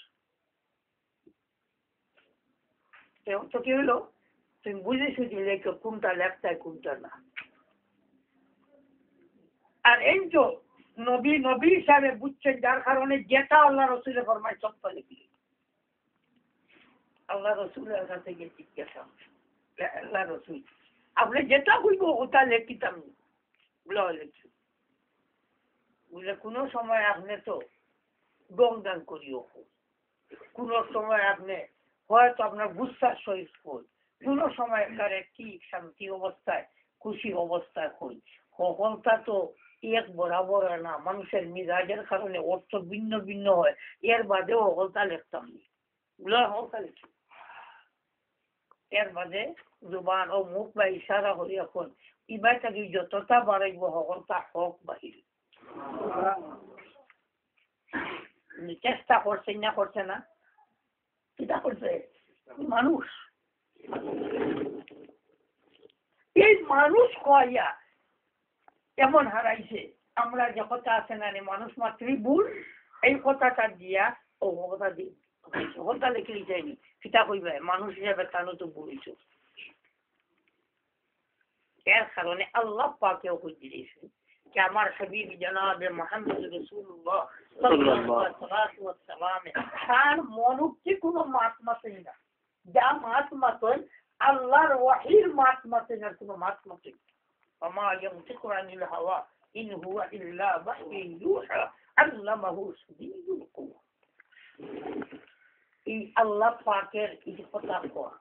তো কি হলো, তুমি বুঝেছো যে লেখো কোনটা লেখতায় কোনটা না। আর এই তো নবী নবী হিসাবে বুঝছেন, যার কারণে যেটা আল্লাহ রসুলের ফরমায় সত্য লিখি, আল্লাহ রসুলের কাছে গিয়ে জিজ্ঞাসা, আল্লাহ রসুল আপনি যেটা কইব ওটা লেখিতাম লেখি, বুঝলে কোনো সময় আপনি তো গংদান করিও, কোনো সময় আপনি হয়তো আপনার গুসার সহিত হই, কোনো সময় কি শান্তি অবস্থায় খুশি অবস্থায় হই, সকলটা তো এক বরাবর না, মানুষের মিজাজের কারণে অর্থ ভিন্ন ভিন্ন হয়, এর বাদেও সকলটা লিখতাম নি, সকলটা লিখি, এর বাদে জুবান ও মুখ বা ইশারা হই, এখন ইবাই থাকি যতটা বাড়াইব সকলটা হক বাহির। চেষ্টা করছে না, করছে না, চিন্তা করছে মানুষ, এই মানুষ কয়া এমন হারাইছে, আমরা যে কথা আছে না মানুষ মাত্রই ভুল, এই কথাটা দিয়া ও কথা দি কথা লিখলি যায়নি, সেটা কইবে মানুষ হিসাবে তানো তো ভুলিছ। এর কারণে আল্লাহ পাকেও কই দিয়েছে যে আমার হাবিব জনাবে মুহাম্মদ রাসূলুল্লাহ সাল্লাল্লাহু আলাইহি ওয়াসাল্লাম তার মনুষ্য কোনো মাত মাতেই না, যা মাত মাতেন আল্লাহর ওয়াহির মাত মাতেন, আর কোনো মাত মাতেন وما ينطق عن الهوى إن هو إلا وحي يوحى علمه شديد القوى। এই আল্লাহ পাকের এই কথা কোয়া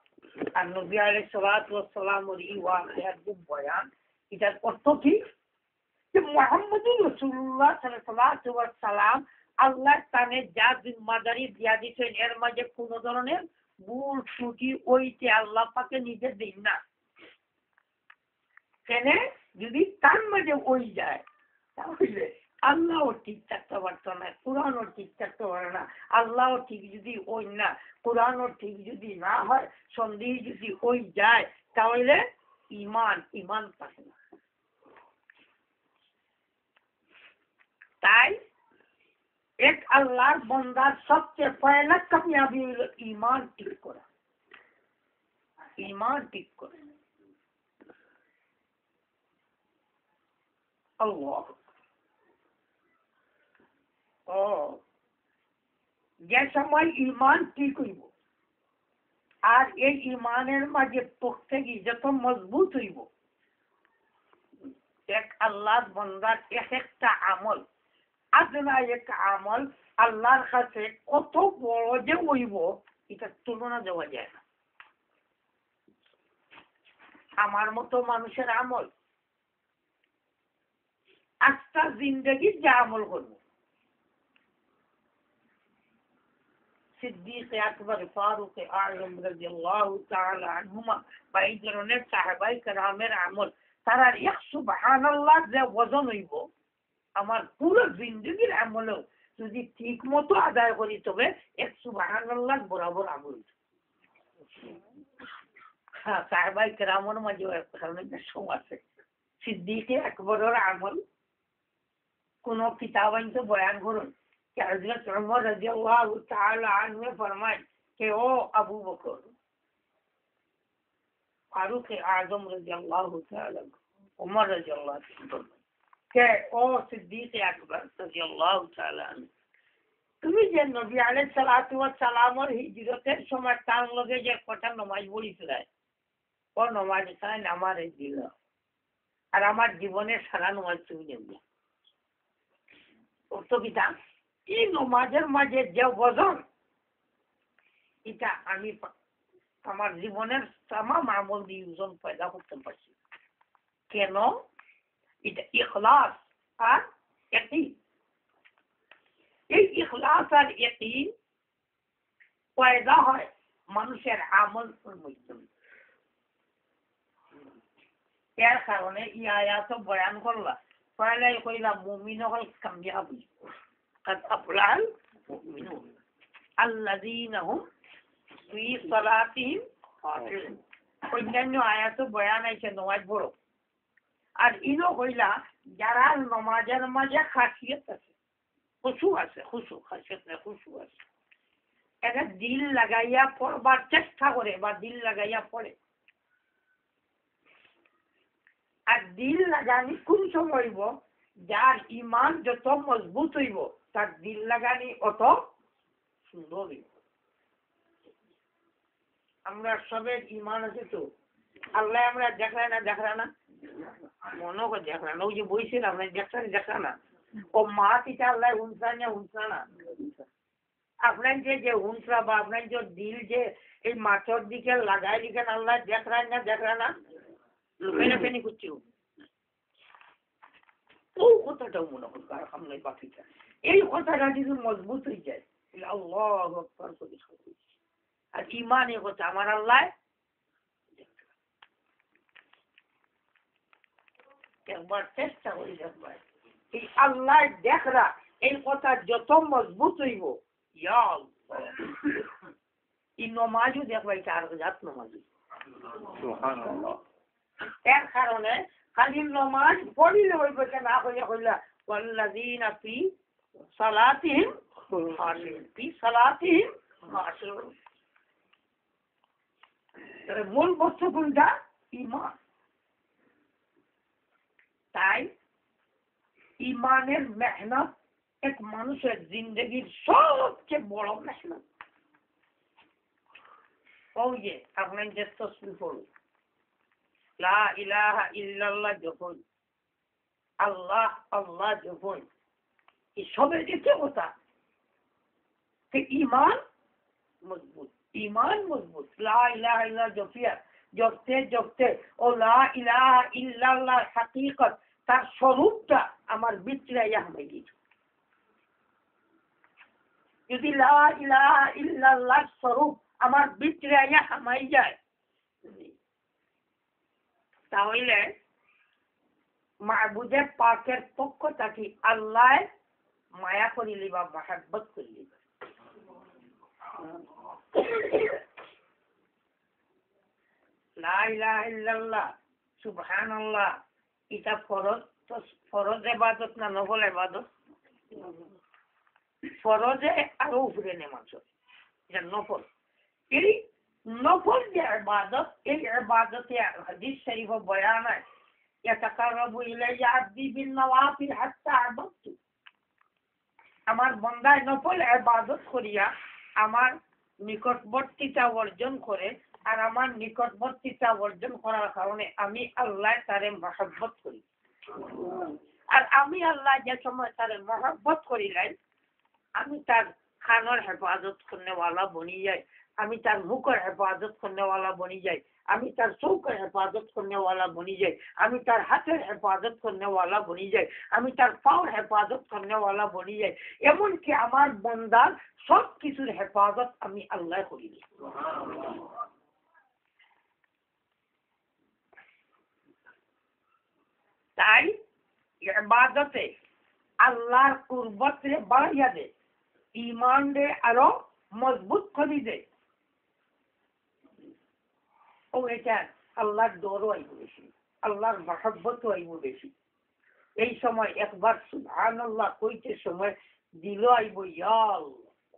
আর নবী আলাইহিস সালাতু ওয়াস সালামের এই ওয়াকিয়ার বয়ান, এটার অর্থ কি যে মুহাম্মদুর রাসূলুল্লাহ সাল্লাল্লাহু আলাইহি ওয়াসাল্লাম আল্লাহ তানে যা জিম্মাদারি দিয়া দিয়েছেন এর মাঝে কোনো ধরনের ভুল ত্রুটি ওইতে আল্লাহ পাকে নিজে দিন না। কেন যদি তার মাঝে ওই যায় তাহলে আল্লাহও ঠিক থাকতে পারতো না, কোরআনও ঠিক থাকতে পারে না, আল্লাহও ঠিক যদি ওই না, কোরআনও ঠিক যদি না হয়, সন্দেহ যদি ওই যায় তাহলে ইমান থাকে না। তাই এক আল্লাহর বান্দার সবচেয়ে পয়লা কামিয়াবি হলো ইমান ঠিক করা, ইমান ঠিক করা। আল্লাহ যে সময় ইমান ঠিক হইব আর এই ইমানের মাঝে প্রত্যেকই যত মজবুত হইব, এক আল্লাহর বান্দার এক একটা আমল, আদনা এক আমল আল্লাহর কাছে কত বড় যে হইব এটা তুলনা দেওয়া যায় না। আমার মতো মানুষের আমল আজটা জিন্দগি যা আমল করব, সিদ্দিক আকবর, ফারুক আযম রাদিয়াল্লাহু তাআলা আনহুমা বা এই ধরনের সাহাবায়ে কেরামের আমল, তারা এক সুবহানাল্লাহ যে ওজন হইব, আমার পুরো জিন্দগির আমলও যদি ঠিক মতো আদায় করি তবে এক সুবহানাল্লাহ বরাবর আমল। সাহাবায়ে কেরামের মাঝে এক ধরনের সম আছে, সিদ্দিকে আকবরের আমল কোন কিতাবাইন তো বয়ান করুন कि हजरत उमर रजी अल्लाह ताला अन्हु फरमाए कि ओ अबू बकर फारूक आजम रजी अल्लाह ताला उमर रजी अल्लाह के ओ सिद्दीक अकबर रजी अल्लाह ताला তুমি যে নবী আলাইহিস সালাতু ওয়াস সালামের হিজরতের সময় তার লগে যে কটা নামাজ পড়িছিলে ও নামাজ তাই আমারে দিল আর আমার জীবনের সারা নামাজ তুমি নেবে অর্থ কি তা এই নামাজের মাঝে যে ওজন এটা আমি আমার জীবনের तमाम আমল দিয়ে ওজন পয়দা করতে পারছি কেন এটা ইখলাস আর ইয়াকিন এই ইখলাস আর ইয়াকিন পয়দা হয় মানুষের আমলের মধ্যে এর কারণে এই আয়াত বয়ান করলা পয়লা কইলা মুমিন হল কামিয়াব قد أفلح المؤمنون الذين هم في صلاتهم خاشعون অন্যান্য আয়াত বয়ান আছে নামাজ পড়ো আর ইনো কইলা যারা নামাজের মাঝে খাসিয়ত আছে খুশু আছে খুশু খাসিয়ত না খুশু আছে এটা দিল লাগাইয়া পড়বার চেষ্টা করে বা দিল লাগাইয়া পড়ে আর দিল লাগানি কোন সময় হইব যার ঈমান যত মজবুত হইব তার দিল লাগানি অত সুন্দর হইব আমরা সবের ঈমান আছে তো আল্লাহ আমরা দেখরা না মনে করে দেখরা না ওই যে বইছিলাম আমরা দেখরা না ও মা পিতা আল্লাহ উনসা না আপনার যে হুঁসরা বা আপনার যে দিল যে এই মাথার দিকে লাগাই দিকেন আল্লাহ দেখরা না ফেনি করছি ও কথাটাও মনে করবো আর সামনে বাকিটা এই কথাটা যদি মজবুত হয়ে যায় আল্লাহু আকবার আর ঈমান এ কথা আমার আল্লাহ একবার চেষ্টা করি দেখবার এই আল্লাহ দেখরা এই কথা যত মজবুত হইব ইয়া আল্লাহ এই নমাজও দেখবা এটা আর জাত নমাজ সুবহানাল্লাহ এর কারণে খালি নমাজ পড়িলে হইবে না হইলা ওয়াল্লাযীনা ফি সালাতিহিম খাশিউন ফি সালাতিহিম খাশিউন তার মূল বস্তু কোনটা ঈমান তাই ঈমানের মেহনত এক মানুষের জিন্দেগির সবচেয়ে বড় মেহনত ওই যে আপনার যে তসবিহ পড়ুন লা ইলাহা ইল্লাল্লাহ যখন আল্লাহ আল্লাহ যখন এসবের যে কথা ঈমান মজবুত লা ইলাহা ইল্লাল্লাহ জপতে ও লা ইলাহা ইল্লাল্লাহ হাকিকত তার স্বরূপটা আমার ভিতরে হামাই দিত যদি লা ইলাহা ইল্লাল্লাহ স্বরূপ আমার ভিতরে হামাই যায় তাহলে মাহবুদে পাকের পক্ষ থেকে আল্লাহ মায়া করিলি বা মহাব্বত করিলি লা ইলাহা ইল্লাল্লাহ সুবহানাল্লাহ এটা ফরজ ইবাদত না নফল ইবাদত ফরজে আরো উপরে নেমাজ এটা নফল এই নফল যে ইবাদত এই ইবাদতে হাদিস শরীফ বয়ান আছে ইয়াতাকাররাবু ইলাইয়া আবদি বিন নওয়াফিল হাত্তা আবাদতু আমার বান্দা নফল ইবাদত করিয়া আমার নিকটবর্তীতা অর্জন করে আর আমার নিকটবর্তীতা অর্জন করার কারণে আমি আল্লাহ তারে মহব্বত করি আর আমি আল্লাহ যে সময় তারে মহব্বত করিলাই আমি তার খানোর হেফাজত করনেওয়ালা বনি যাই আমি তার মুখের হেফাজত করনেওয়ালা বনি যাই আমি তার চৌকের হেফাজত করনেওয়ালা বনি যাই আমি তার হাতের হেফাজত করনেওয়ালা বনি যাই আমি তার পাওয়ার হেফাজত করনেওয়ালা বনি যাই এমনকি আমার বান্দার সব কিছুর হেফাজত আমি আল্লাহ করি তাই ইবাদতে আল্লাহর কুরবত রে বাড়াইয়া দে ঈমান রে আরো মজবুত করে দে ও এটা আল্লাহর ডরও আইব বেশি আল্লাহর মহব্বত আইব বেশি। এই সময় একবার সুবহানাল্লাহ কইতে সময় দিল আইব ইয়াল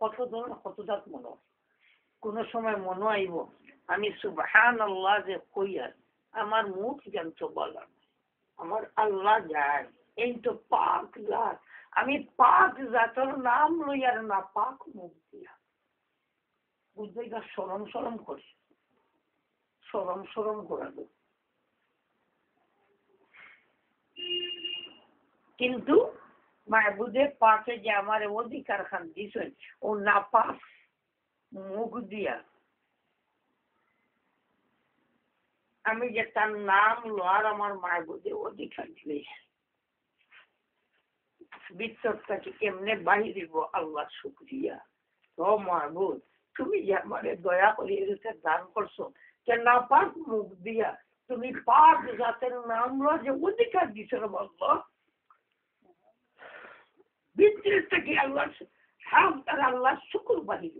কত ধরনের কত জাত মনে, কোন সময় মনে আইব আমি সুবহানাল্লাহ যে কইয়ার আমার মুখ জানতো বলা আমার আল্লাহ যায় এই তো পাক জাত, আমি পাক জাতের নাম লইয়ার না পাক মুখ দিয়া বুঝবে না, সরম সরম করে সরম সরম করাবো। কিন্তু মাহবুদে পাকে যে আমার অধিকার খান দিছেন ও না পাক মুখ দিয়া আমি যে তার নাম লওয়ার আমার মাহবুদে অধিকার দিলে ভিতরটাকে কেমনে বাহির দিব আল্লাহ শুকরিয়া। ও মাহবুদ তুমি যে আমারে দয়া করে এরকম দান করছো যে না পাক মুখ দিয়া তুমি পাক জাতের নাম লওয়ার যে অধিকার দিছো বললো ভিতর থেকে আল্লাহ হাম তার আল্লাহ শুকর বাহির।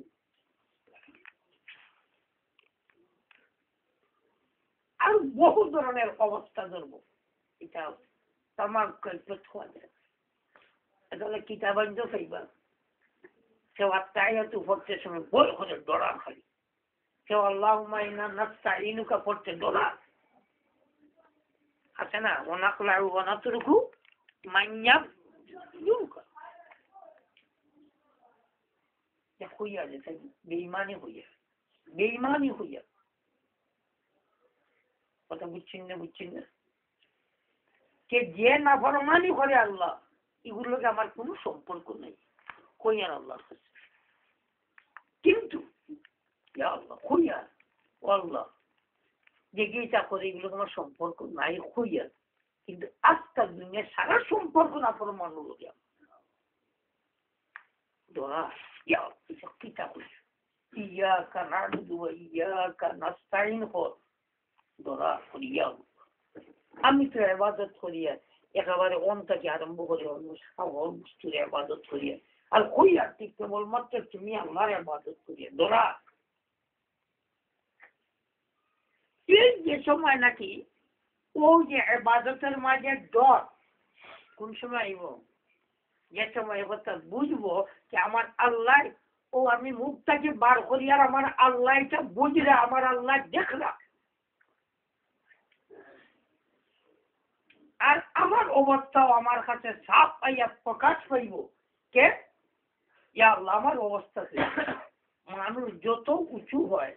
আর বহু ধরনের অবস্থা ধরব এটা তামাক কৈফিয়ত হওয়া যায়। তাহলে কিতাবাঞ্জ খাইবা কেউ আত্মায়াতু পড়তে সময় বই করে ডরা খালি, কেউ আল্লাহুম্মা ইন্না নাস্তাইনুকা পড়তে ডরা আছে না, ওয়ানাকলাউ ওয়ানাতরুকু মাইয়াবুকা হইয়া যেতে বেঈমানি হইয়া কথা বুঝছেন না কে যে নাফরমানি করে আল্লাহ এগুলোকে আমার কোনো সম্পর্ক নেই কইয়ার আল্লাহর কাছে। কিন্তু আল্লাহ কইয়ার আল্লাহ যে গীতা করে এগুলো আমার সম্পর্ক নাই কইয়ার, কিন্তু আজকাল দুনিয়ার সারা সম্পর্ক নাফরমান লোক ধরা কিতাব ইয়াকা না'বুদু ওয়া ইয়াকা নাস্তাইন ধরা করিয়া আমি তো ইবাদত করিয়া একেবারে অন্তকে আরম্ভ করে সকল বস্তুর ইবাদত করিয়া আর কইয়া ঠিক কেবলমাত্র তুমি আল্লাহর ইবাদত করিয়া ধরা। এই যে সময় নাকি ও যে ইবাদতের মাঝে ডর কোন সময় আইব, যে সময় কথা বুঝবো যে আমার আল্লাহ ও আমি মুখটাকে বার করি আর আমার আল্লাহ এটা বুঝলে আমার আল্লাহ দেখলা আর আমার অবস্থাও আমার কাছে সাফ পাইয়া প্রকাশ পাইব কে ইয়া আল্লাহ আমার অবস্থা মানুষ যত উঁচু হয়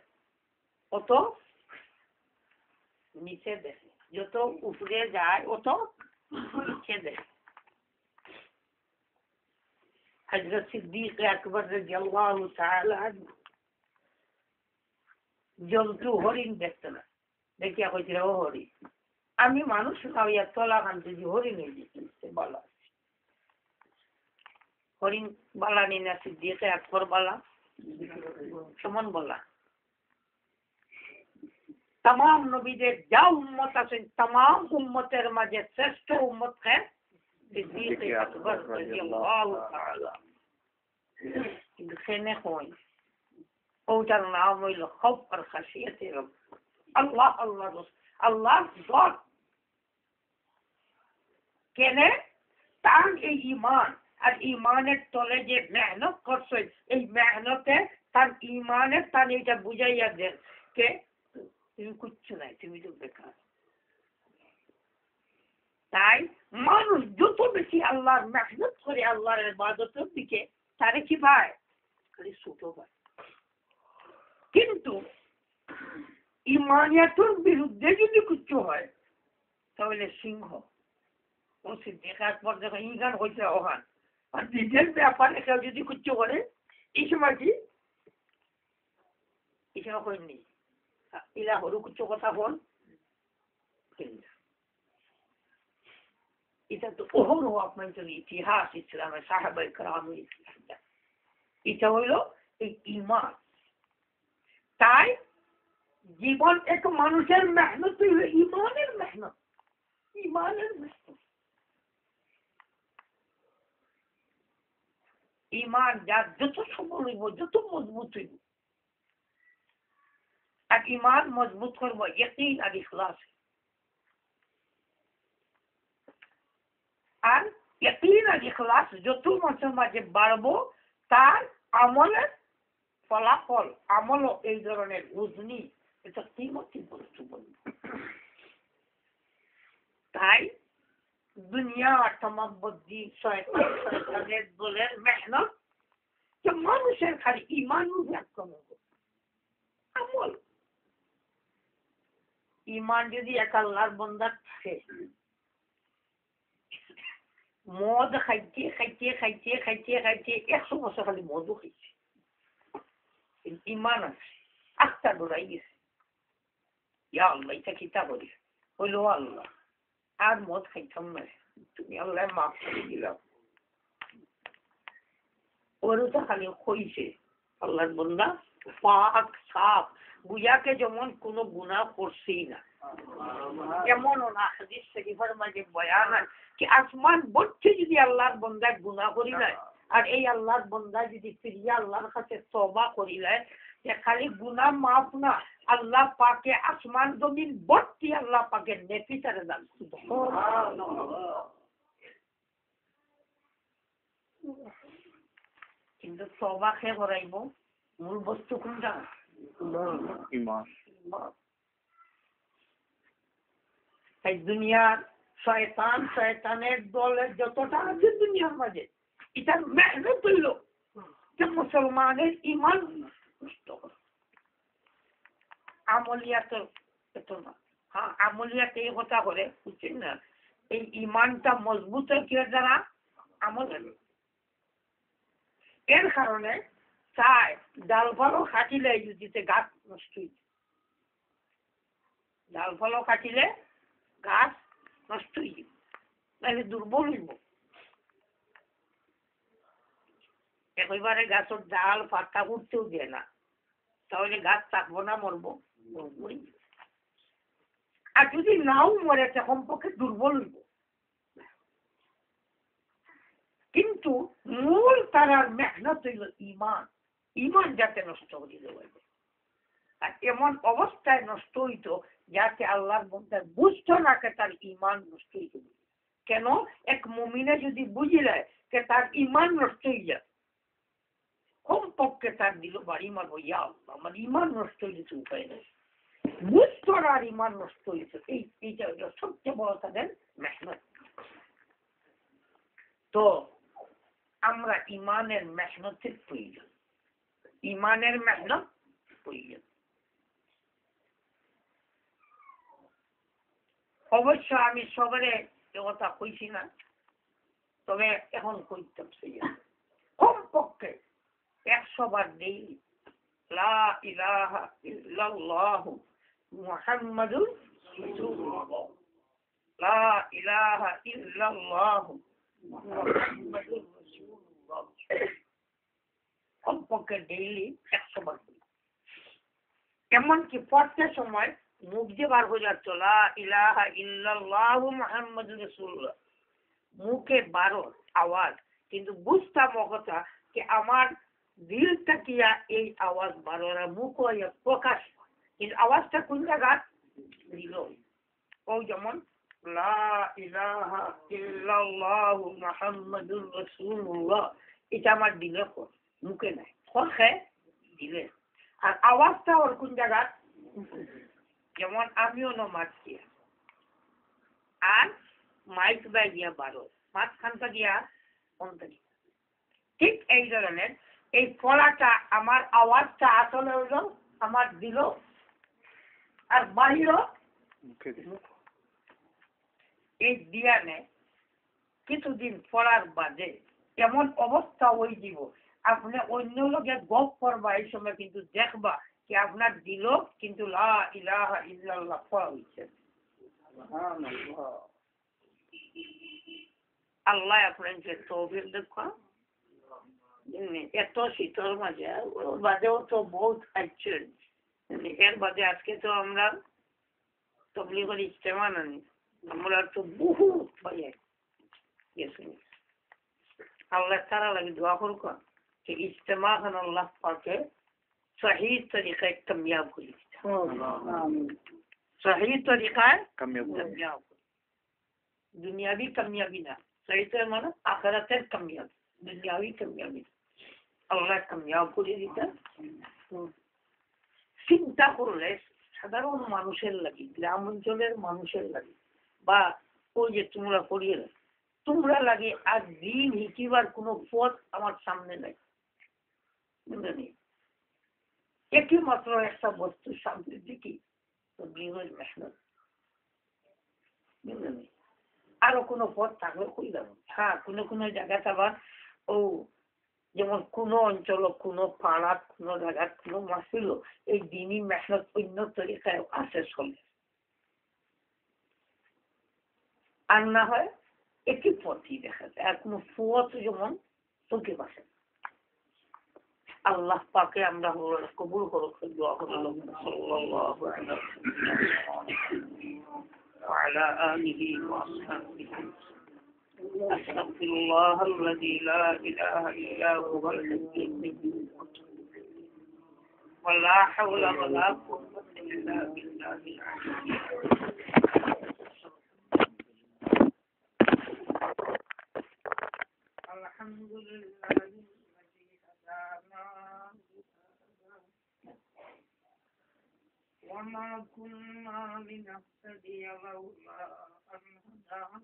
অত নিচে দেখে, যত উপরে যায় অত নিচে দেখে। হযরত সিদ্দিক আকবর রাদিয়াল্লাহু তাআলা জন্তু হরিণ দেখতে না দেখিয়া কইছিল ও হরিণ আমি মানুষ খাওয়াইয়া তলা খান যদি হরিণ হয়ে যেতে বলা হরিণ বলা নি না সিদ্দিক আকবর বলা সমান বলা। तमाम নবীদের যা উম্মত আছেন तमाम উম্মতের মাঝে শ্রেষ্ঠ উম্মত কে সিদ্দিক আকবর রাদিয়াল্লাহু তাআলা। কিন্তু সেনে কই ওটার নাম হইল খৌফ আর খাশিয়াতে রব আল্লাহ আল্লাহ আল্লাহ গড কেনে তার এই ঈমান আর ঈমানের তলে যে মেহনত করছে এই মেহনতে তার ঈমানের তার এটা বুঝাইয়া দেন কে তুমি কিচ্ছু নাই তুমি তো বেকার। তাই মানুষ যত বেশি আল্লাহর মেহনত করে আল্লাহর ইবাদতের দিকে তারে কি পায় খালি ছোট পায়। কিন্তু ঈমানিয়াতুর বিরুদ্ধে যদি কিছু হয় তাহলে সিংহ ও সিদ্দিক আকবর যখন ইগান হয়েছে ওখান আর নিজের ব্যাপারে কেউ যদি কিছু করে এই সময় কি এই সময় করেননি ইলা হরু কিছু কথা বল এটা তো ওহরও আপনার ইতিহাস ইসলামের সাহাবায়ে কেরামের ইতিহাস এটা হইল এই ঈমান। তাই জীবন এক মানুষের মেহনত হইল ঈমানের মেহনত, ঈমানের মেহনত। ঈমান যার যত সবল হইব যত মজবুত হইব আর ঈমান মজবুত করবো ইয়াকিন আর ইখলাস। আর ইখলাস যত মানুষের মাঝে বাড়বো তার আমলের ফলাফল আমলও এই ধরনের উজনি এটা কিমতি বস্তু বলবো। তাই দুনিয়া তমাবদ্দি শয়তানের দলের মেহনত যে মানুষের খালি ইমান আমল ইমান যদি এক আল্লাহর বান্দার থাকে মদ খাইতে খাইতে খাইতে খাইতে খাইতে 100 বছর খালি মদও খাইছে ইমান আছে আস্থা ডরাই গেছে ইয়া আল্লাহ এটা কিতা করি হইল আল্লাহ আর মদ খাইতাম না তুমি আল্লাহ মাফ করে দিলাম ওরও তো খালি হইছে আল্লাহর বান্দা পাক সাফ বুঝাকে যেমন কোনো গুনাহ করছেই না এমনও না হাদিস শরীফের মাঝে বয়ান আছে কি আসমান বলছে যদি আল্লাহর বান্দা গুনাহ করি না আর এই আল্লাহর বান্দা যদি ফিরিয়া আল্লাহর কাছে তওবা করি নেয় যে খালি গুনাহ মাফ না আল্লাহ পাকে আসমান জমিন ভর্তি আল্লাহ পাকে নেকি করে দান সুবহানাল্লাহ। কিন্তু তওবা কে করাইব মূল বস্তু কোনটা ঈমান। এই দুনিয়ার শয়তানের দলে যতটা আছে দুনিয়ার মাঝে এটার মেহনত হইল যে মুসলমানের ঈমান নষ্ট করে আমলিয়াত এত না। হ্যাঁ আমলিয়াত এই কথা করে বুঝছেন না এই ঈমানটা মজবুত হয় কি দ্বারা আমলের এর কারণে চাই ডাল ফলও কাটিলে যদি গাছ নষ্ট হইছে ডাল ফলও কাটিলে গাছ নষ্ট হয়ে যাবে তাহলে দুর্বল হইব একেবারে গাছের ডাল পাতা উঠতেও দেয় না তাহলে গাছ থাকবো না মরবো আর যদি নাও মরে কমপক্ষে দুর্বল হইব কিন্তু মূল তারার মেহনত হইল ইমান ইমান যাতে নষ্ট করে দেওয়া আর এমন অবস্থায় নষ্ট হইতো যাতে আল্লাহর মধ্যে বুঝতো না কে তার ইমান নষ্ট হইতে কেন এক মুমিনে যদি বুঝিলে যে তার ইমান নষ্ট হয়ে যায় কমপক্ষে তার দিল বাড়ি মারবো ইয়া আমার ইমান নষ্ট হয়েছে উপায় নেই বুঝতো না আর ইমান নষ্ট হয়েছে এইটা হইল সবচেয়ে বড় তাদের মেহনত। তো আমরা ইমানের মেহনতের প্রয়োজন ইমানের মেহনত প্রয়োজন অবশ্য আমি সবারে কথা কইছি না তবে এখন কইতাম কমপক্ষে 100 বার ডেইলি লা ইলাহা ইল্লাল্লাহ মুহাম্মাদুর রাসূলুল্লাহ লা ইলাহা ইল্লাল্লাহ মুহাম্মাদুর রাসূলুল্লাহ কমপক্ষে ডেইলি 100 বার এমনকি পড়তে সময় মুখ দিয়ে বার হয়ে যাচ্ছ লা ইলাহা ইল্লাল্লাহু মুহাম্মাদুর রাসূলুল্লাহ মুখে বারো আওয়াজ কিন্তু বুঝতাম কথা যে আমার দিলটা কিয়া এই আওয়াজ বারো না মুখ প্রকাশ কিন্তু আওয়াজটা কোন জায়গা দিল ও যেমন লা ইলাহা ইল্লাল্লাহু মুহাম্মাদুর রাসূলুল্লাহ এটা আমার দিলে মুখে নাই কথা দিলে আর আওয়াজটা ওর কোন জায়গা যেমন আমিও নমাজ গিয়া আর মাইক বাই গিয়া বারো মাঝখানটা গিয়া কোনটা ঠিক এই ধরনের এই ফলাটা আমার আওয়াজটা আসলে হইল আমার দিল আর বাহির এই দিয়ানে কিছুদিন পড়ার বাদে এমন অবস্থা হয়ে দিব আপনি অন্য লোকের গপ করবা এই সময় কিন্তু দেখবা কি আপনার দিল কিন্তু লা ইলাহা ইল্লাল্লাহ পড়া হয়েছে আল্লাহ আপনাকে তৌফিক দেখা এত শীতল মাঝে ওর বাদেও তো বহুত আছেন এর বাদে আজকে তো আমরা তবলিগের ইজতেমা নানি আমরা তো বহুত পাইয়া গেছি আল্লাহ তারা লাগে দোয়া করুক যে ইজতেমা খান আল্লাহ পাকে सही तरीक़े कामयाब हुई सही तरीक़ा कामयाब दुनियावी कामयाबी ना सही तो माना आखिरतेर कामयाबी दुनियावी कामयाबी আল্লাহ কামিয়াব করে দিতেন চিন্তা করলে সাধারণ মানুষের লাগি গ্রাম অঞ্চলের মানুষের লাগি বা ওই যে তোমরা করিয়ে তোমরা লাগে আর দিন হিকিবার কোনো পথ আমার সামনে নাই বুঝলে নি একই মাত্র একটা বস্তু সামনের দিকে তো দিনের মেহনত বুঝলে নি আরো কোনো পথ থাকলে কই যাবো হ্যাঁ কোনো কোনো জায়গাতে আবার ও যেমন কোনো অঞ্চল কোনো পাড়া কোনো জায়গা কোনো মাসিল এই দিনই মেহনত অন্য তরিকায় আসে চলে আর না হয় একই পথই দেখা যায় আর কোনো পথ যেমন চোখে পাশে আল্লাহ পাকে আমরা কবুল করুক দোয়া করলাম সাল্লাল্লাহু আলাইহি ওয়া আলা আলিহি ওয়া আসহাবিহি أستغفر الله الذي لا إله إلا هو الحي القيوم ولا حول ولا قوة إلا بالله العلي الحمد لله الذي هدانا وما كنا لنهتدي لولا أن هدانا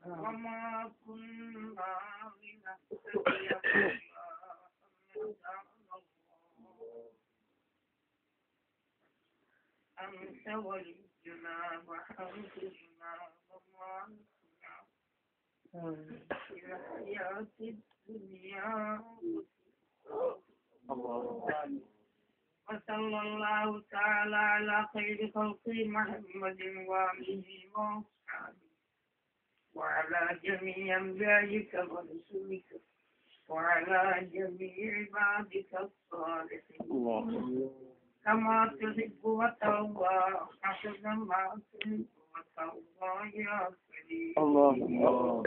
وما كنا لنهتدي لولا أن هدانا الله أنت ولينا وحافظنا ومالكنا في الحياة الدنيا وصلى الله تعالى على خير خلق محمد وآله وأصحابه وعلى جميع أنبيائك ورسلك وعلى جميع عبادك الصالحين كما تحب وترضى حسب ما تحب وترضى يا كريم الله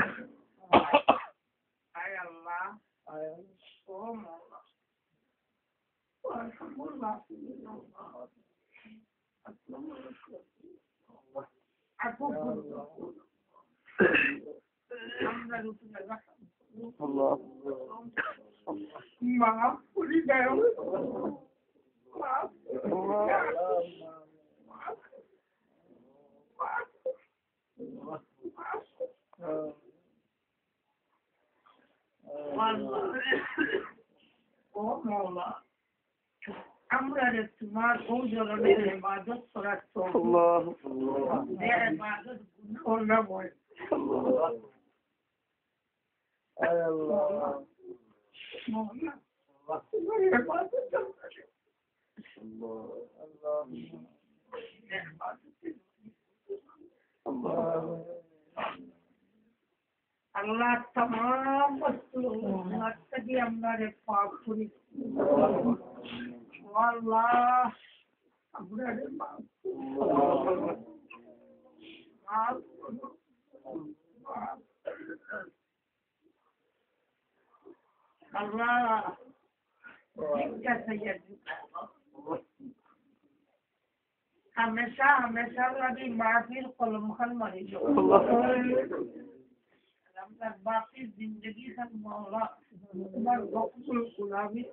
أي الله أو مولا وارحم الله فينا أسلم الله maaf puri gayo maaf ও মওলা আমরা তোমার ওজনের ইবাদত করার তো আল্লাহ এর ইবাদত গুনাহ না হয় আল্লাহ আল্লাহ মওলা তোমার ইবাদত আল্লাহ আল্লাহ तमाम वस्तु नक्शे हमारे पाप पूरी अल्लाह हमारे अल्लाह हमेशा हमेशा लगी माफिल कलम खान मरी जो बाकी जिंदगी सब मौला तुम्हारे मकबूल गुलामी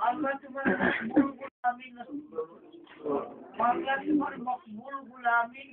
अल्लाह तुम्हारे मकबूल गुलामी नसीब अल्लाह तुम्हारे मकबूल गुलामी